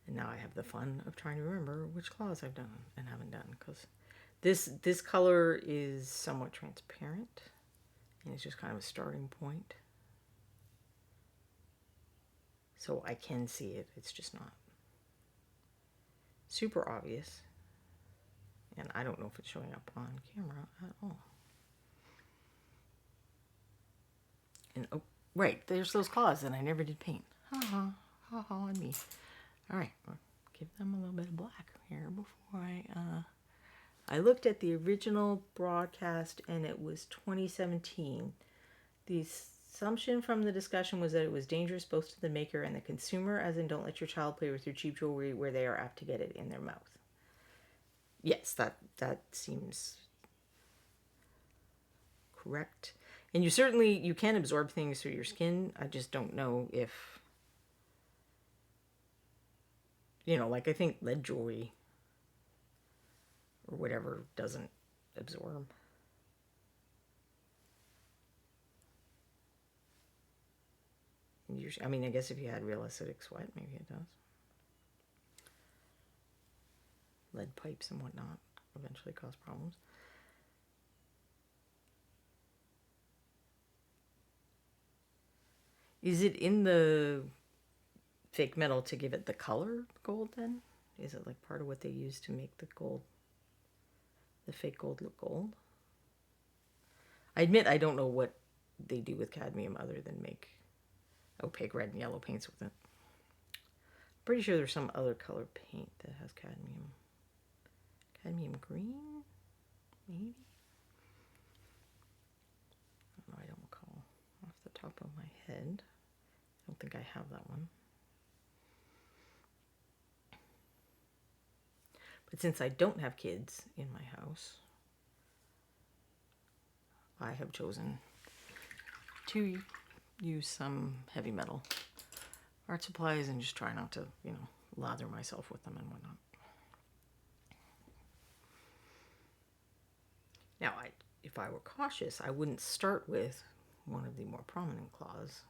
And now I have the fun of trying to remember which claws I've done and haven't done, because this color is somewhat transparent, and it's just kind of a starting point. So I can see it. It's just not super obvious. And I don't know if it's showing up on camera at all. And oh, right, there's those claws that I never did paint. Ha ha, ha ha on me. All right, well, give them a little bit of black here before I looked at the original broadcast, and it was 2017. The assumption from the discussion was that it was dangerous both to the maker and the consumer, as in don't let your child play with your cheap jewelry where they are apt to get it in their mouth. Yes, that seems correct. And you can absorb things through your skin. I just don't know if, like I think lead jewelry or whatever doesn't absorb. I mean, I guess if you had real acidic sweat, maybe it does. Lead pipes and whatnot eventually cause problems. Is it in the fake metal to give it the color gold then? Is it like part of what they use to make the gold, the fake gold look gold? I admit I don't know what they do with cadmium other than make opaque red and yellow paints with it. Pretty sure there's some other color paint that has cadmium. Cadmium green? Maybe? I don't recall off the top of my head. I don't think I have that one. But since I don't have kids in my house, I have chosen to use some heavy metal art supplies and just try not to, you know, lather myself with them and whatnot. Now, if I were cautious, I wouldn't start with one of the more prominent claws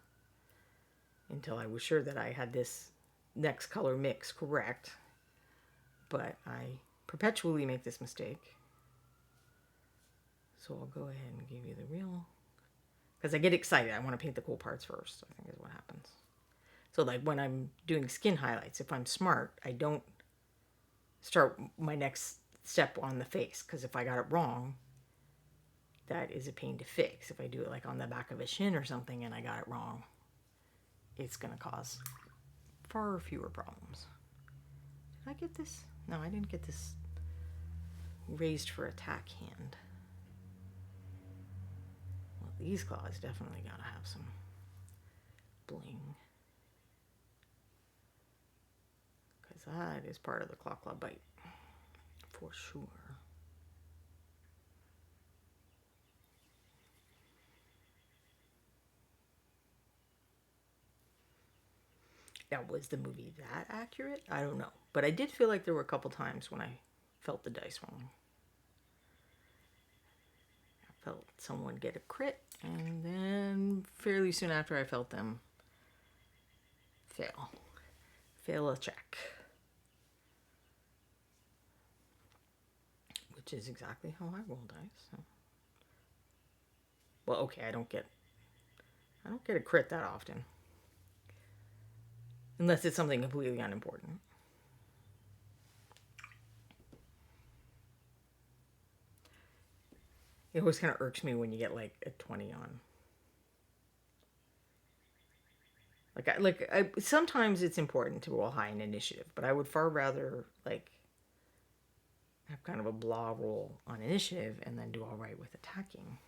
until I was sure that I had this next color mix correct. But I perpetually make this mistake. So I'll go ahead and give you the real, because I get excited. I want to paint the cool parts first, I think is what happens. So like when I'm doing skin highlights, if I'm smart, I don't start my next step on the face, because if I got it wrong, that is a pain to fix. If I do it like on the back of a shin or something and I got it wrong, it's going to cause far fewer problems. Did I get this? No, I didn't get this raised for attack hand. Well, these claws definitely got to have some bling, because that is part of the claw bite for sure. Now, was the movie that accurate? I don't know. But I did feel like there were a couple times when I felt the dice rolling. I felt someone get a crit, and then fairly soon after I felt them fail. Fail a check. Which is exactly how I roll dice. So. Well, okay, I don't get a crit that often. Unless it's something completely unimportant. It always kind of irks me when you get like a 20 on. Sometimes it's important to roll high in initiative, but I would far rather like have kind of a blah roll on initiative and then do all right with attacking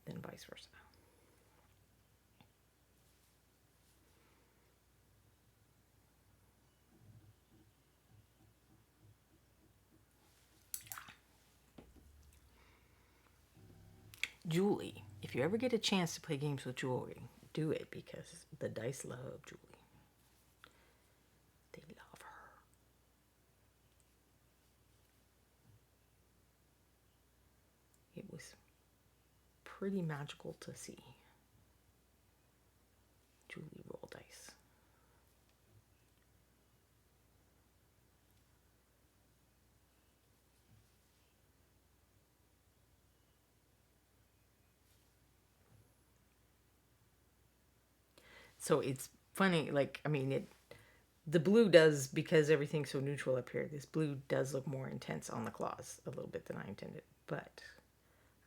than vice versa. Julie. If you ever get a chance to play games with Julie, do it, because the dice love Julie. They love her. It was pretty magical to see Julie roll dice. So it's funny, like, I mean, the blue does, because everything's so neutral up here, this blue does look more intense on the claws a little bit than I intended. But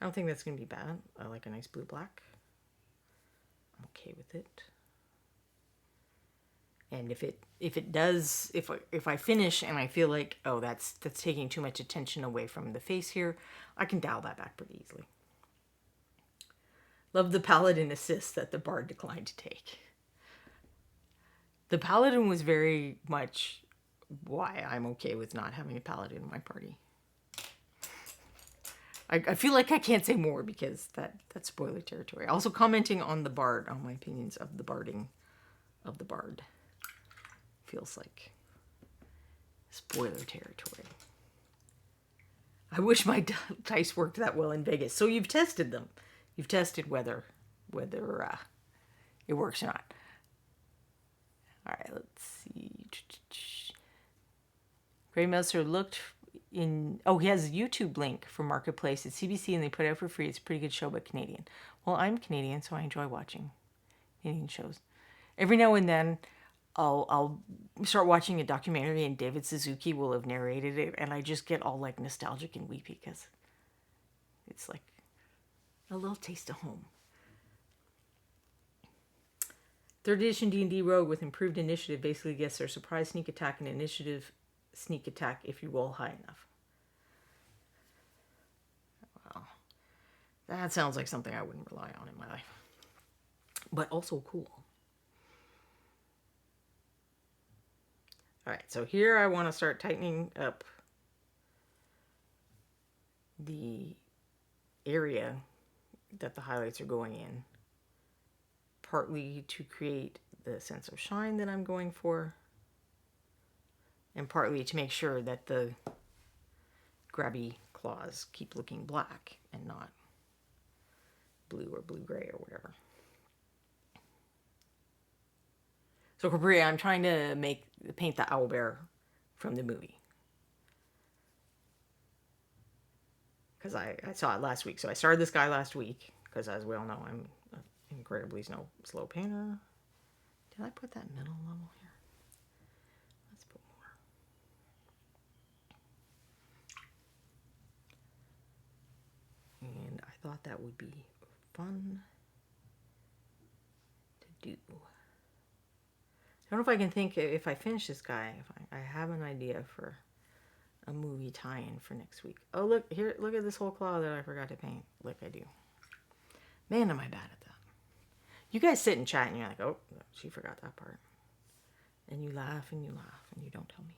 I don't think that's going to be bad. I like a nice blue-black. I'm okay with it. And if I finish and I feel like, oh, that's taking too much attention away from the face here, I can dial that back pretty easily. Love the paladin assist that the bard declined to take. The paladin was very much why I'm okay with not having a paladin in my party. I feel like I can't say more because that's spoiler territory. Also commenting on the bard, on my opinions of the barding of the bard. Feels like spoiler territory. I wish my dice worked that well in Vegas. So you've tested them. You've tested whether it works or not. All right, let's see. Grey Mouser looked he has a YouTube link for Marketplace. It's CBC and they put it out for free. It's a pretty good show, but Canadian. Well, I'm Canadian, so I enjoy watching Canadian shows. Every now and then, I'll start watching a documentary and David Suzuki will have narrated it, and I just get all like nostalgic and weepy because it's like a little taste of home. 3rd edition D&D Rogue with improved initiative basically gets their surprise sneak attack and initiative sneak attack if you roll high enough. Wow. That sounds like something I wouldn't rely on in my life. But also cool. Alright, so here I want to start tightening up the area that the highlights are going in. Partly to create the sense of shine that I'm going for. And partly to make sure that the grabby claws keep looking black and not blue or blue-gray or whatever. So Capri, I'm trying to paint the owlbear from the movie. Because I saw it last week. So I started this guy last week. Because as we all know, I'm an incredibly slow painter. Did I put that middle level here? Let's put more. And I thought that would be fun to do. I don't know if I can think, if I finish this guy, if I have an idea for a movie tie-in for next week. Oh, look, here, look at this whole claw that I forgot to paint. Look, I do. Man, am I bad at that. You guys sit and chat and you're like, oh, she forgot that part. And you laugh and you don't tell me.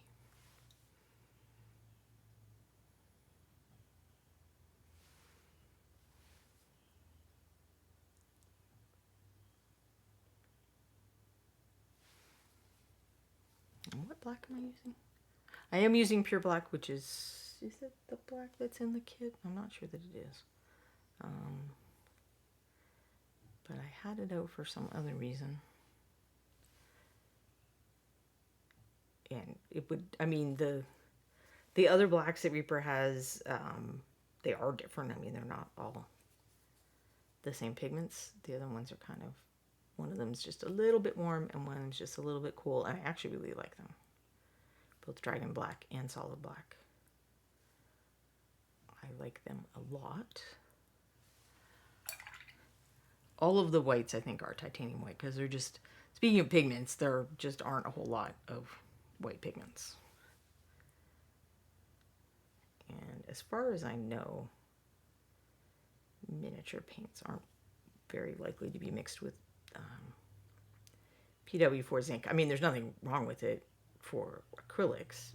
And what black am I using? I am using pure black, which is it the black that's in the kit? I'm not sure that it is. But I had it out for some other reason. And it would, I mean, the other blacks that Reaper has, they are different. I mean, they're not all the same pigments. The other ones are kind of, one of them is just a little bit warm and one is just a little bit cool. And I actually really like them. Both Dragon Black and Solid Black. I like them a lot. All of the whites, I think, are titanium white because they're just, speaking of pigments, there just aren't a whole lot of white pigments. And as far as I know, miniature paints aren't very likely to be mixed with PW4 zinc. I mean, there's nothing wrong with it for acrylics.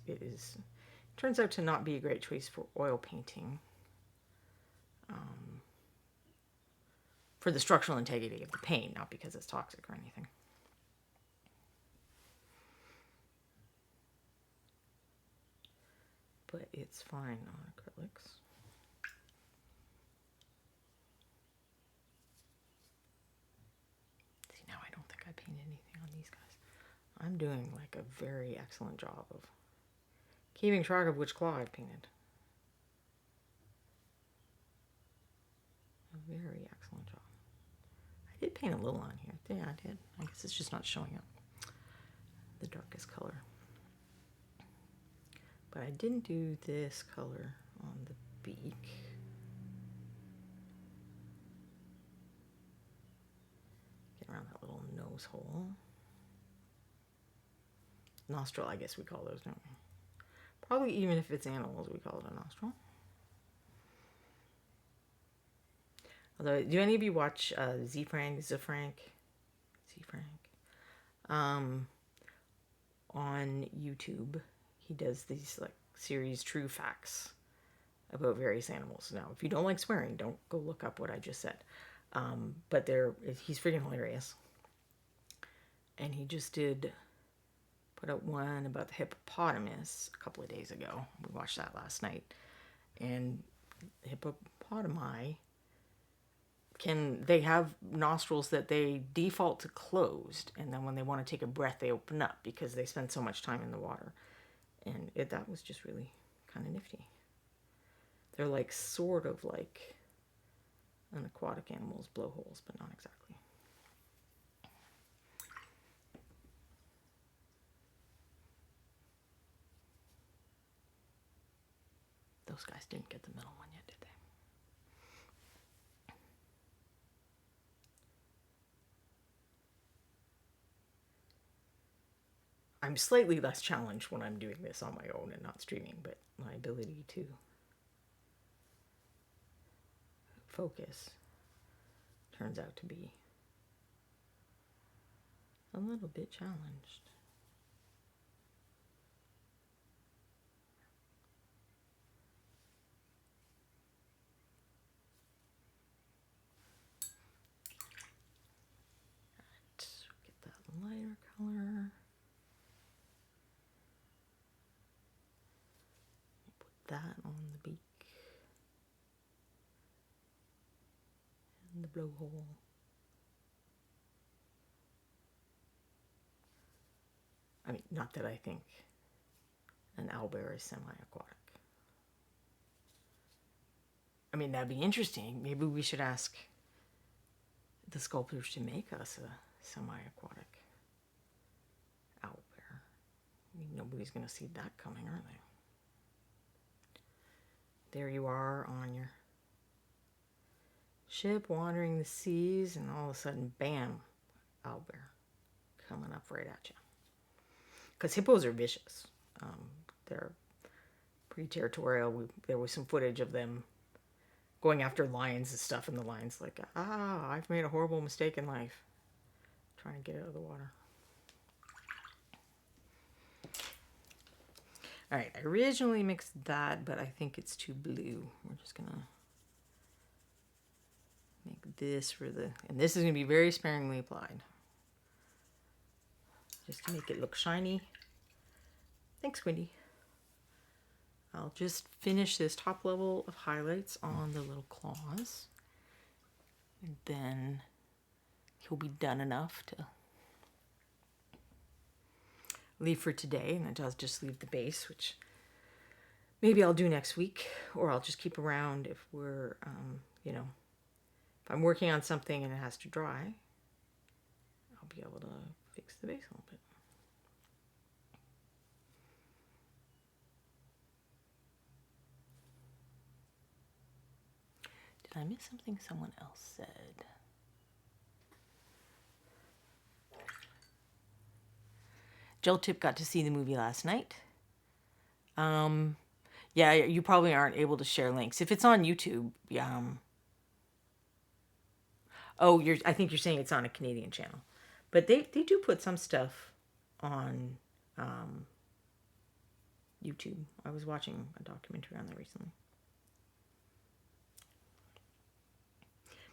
Turns out to not be a great choice for oil painting. For the structural integrity of the paint, not because it's toxic or anything. But it's fine on acrylics. See, now I don't think I painted anything on these guys. I'm doing like a very excellent job of keeping track of which claw I've painted. A very excellent job. I did paint a little on here. Yeah, I did. I guess it's just not showing up the darkest color. But I didn't do this color on the beak. Get around that little nose hole. Nostril, I guess we call those, don't we? Probably even if it's animals, we call it a nostril. Although, do any of you watch Zfrank? On YouTube, he does these like series True Facts about various animals. Now, if you don't like swearing, don't go look up what I just said. But he's freaking hilarious. And he just put out one about the hippopotamus a couple of days ago. We watched that last night. And hippopotami they have nostrils that they default to closed, and then when they want to take a breath they open up because they spend so much time in the water. And that was just really kind of nifty. They're like sort of like an aquatic animal's blowholes, but not exactly. Those guys didn't get the middle one yet, did they? I'm slightly less challenged when I'm doing this on my own and not streaming, but my ability to focus turns out to be a little bit challenged. Get that lighter color. Put that on the beak and the blowhole. I mean, not that I think an owlbear is semi-aquatic. I mean, that'd be interesting. Maybe we should ask the sculptors to make us a semi-aquatic owlbear. I mean, nobody's going to see that coming, are they? There you are on your ship wandering the seas, and all of a sudden, bam, owlbear coming up right at you. Because hippos are vicious. They're pretty territorial. There was some footage of them going after lions and stuff, and the lion's like, I've made a horrible mistake in life. Trying to get out of the water. Alright, I originally mixed that, but I think it's too blue. We're just going to make this for the... And this is going to be very sparingly applied. Just to make it look shiny. Thanks, Wendy. I'll just finish this top level of highlights on the little claws. And then he'll be done enough to leave for today. And then I'll just leave the base, which maybe I'll do next week. Or I'll just keep around if we're, you know, if I'm working on something and it has to dry, I'll be able to fix the base a little bit. Did I miss something someone else said? Jill Tip got to see the movie last night. Yeah, you probably aren't able to share links. If it's on YouTube, oh, I think you're saying it's on a Canadian channel. But they do put some stuff on YouTube. I was watching a documentary on that recently.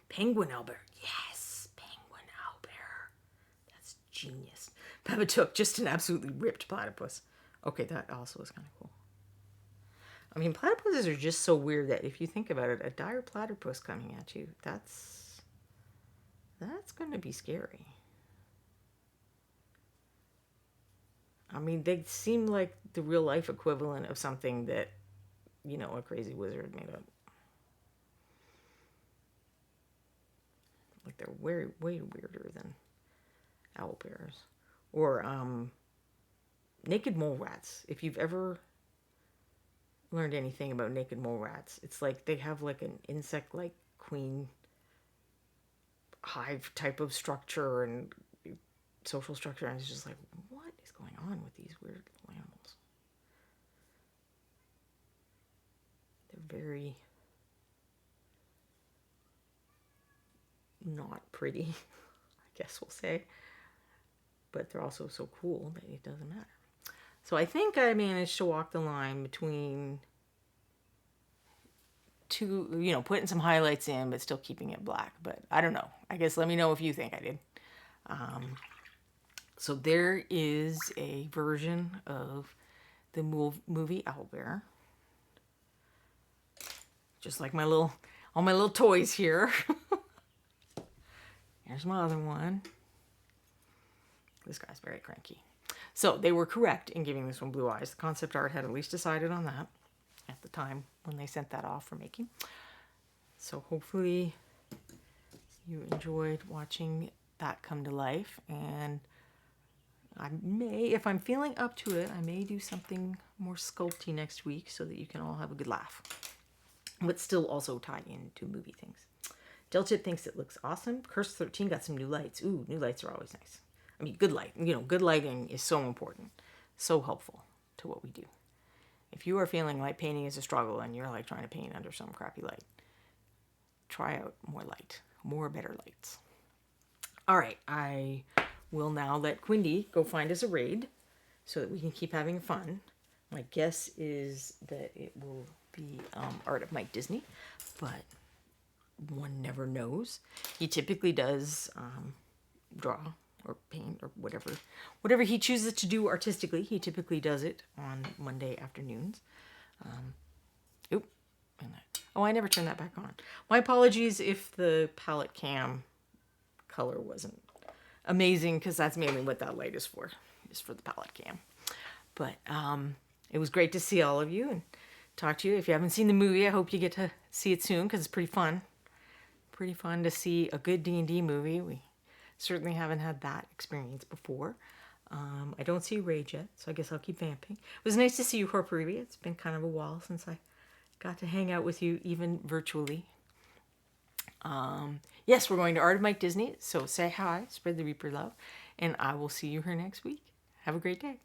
Penguin owlbear. Yes, penguin owlbear. That's genius. Peppa took just an absolutely ripped platypus. Okay, that also is kind of cool. I mean, platypuses are just so weird that if you think about it, a dire platypus coming at you, that's going to be scary. I mean, they seem like the real life equivalent of something that, you know, a crazy wizard made up. Like they're way weirder than owlbears. Or naked mole rats. If you've ever learned anything about naked mole rats, it's like they have like an insect-like queen hive type of structure and social structure, and it's just like, what is going on with these weird little animals? They're very not pretty, I guess we'll say, but they're also so cool that it doesn't matter. So I think I managed to walk the line between two, you know, putting some highlights in but still keeping it black. But I don't know. I guess let me know if you think I did. So there is a version of the movie Owlbear. Just like all my little toys here. Here's my other one. This guy's very cranky. So they were correct in giving this one blue eyes. The concept art had at least decided on that. at the time when they sent that off for making. So hopefully you enjoyed watching that come to life, and I may, if I'm feeling up to it, I may do something more sculpty next week so that you can all have a good laugh, but still also tie into movie things. Delta thinks it looks awesome. Curse 13 got some new lights. Ooh, new lights are always nice. I mean, good light. You know, good lighting is so important, so helpful to what we do. If you are feeling like painting is a struggle and you're like trying to paint under some crappy light, try out more light, more better lights. All right, I will now let Quindy go find us a raid so that we can keep having fun. My guess is that it will be art of Mike Disney, but one never knows. He typically does draw or paint or whatever he chooses to do artistically. He typically does it on Monday afternoons. I never turned that back on. My apologies if the palette cam color wasn't amazing, because that's mainly what that light is for the palette cam. But it was great to see all of you and talk to you. If you haven't seen the movie, I hope you get to see it soon, because it's pretty fun. Pretty fun to see a good D&D movie. We certainly haven't had that experience before. I don't see Rage yet, so I guess I'll keep vamping. It was nice to see you, Horperivi. It's been kind of a while since I got to hang out with you, even virtually. Yes, we're going to Art of Mike Disney, so say hi, spread the Reaper love, and I will see you here next week. Have a great day.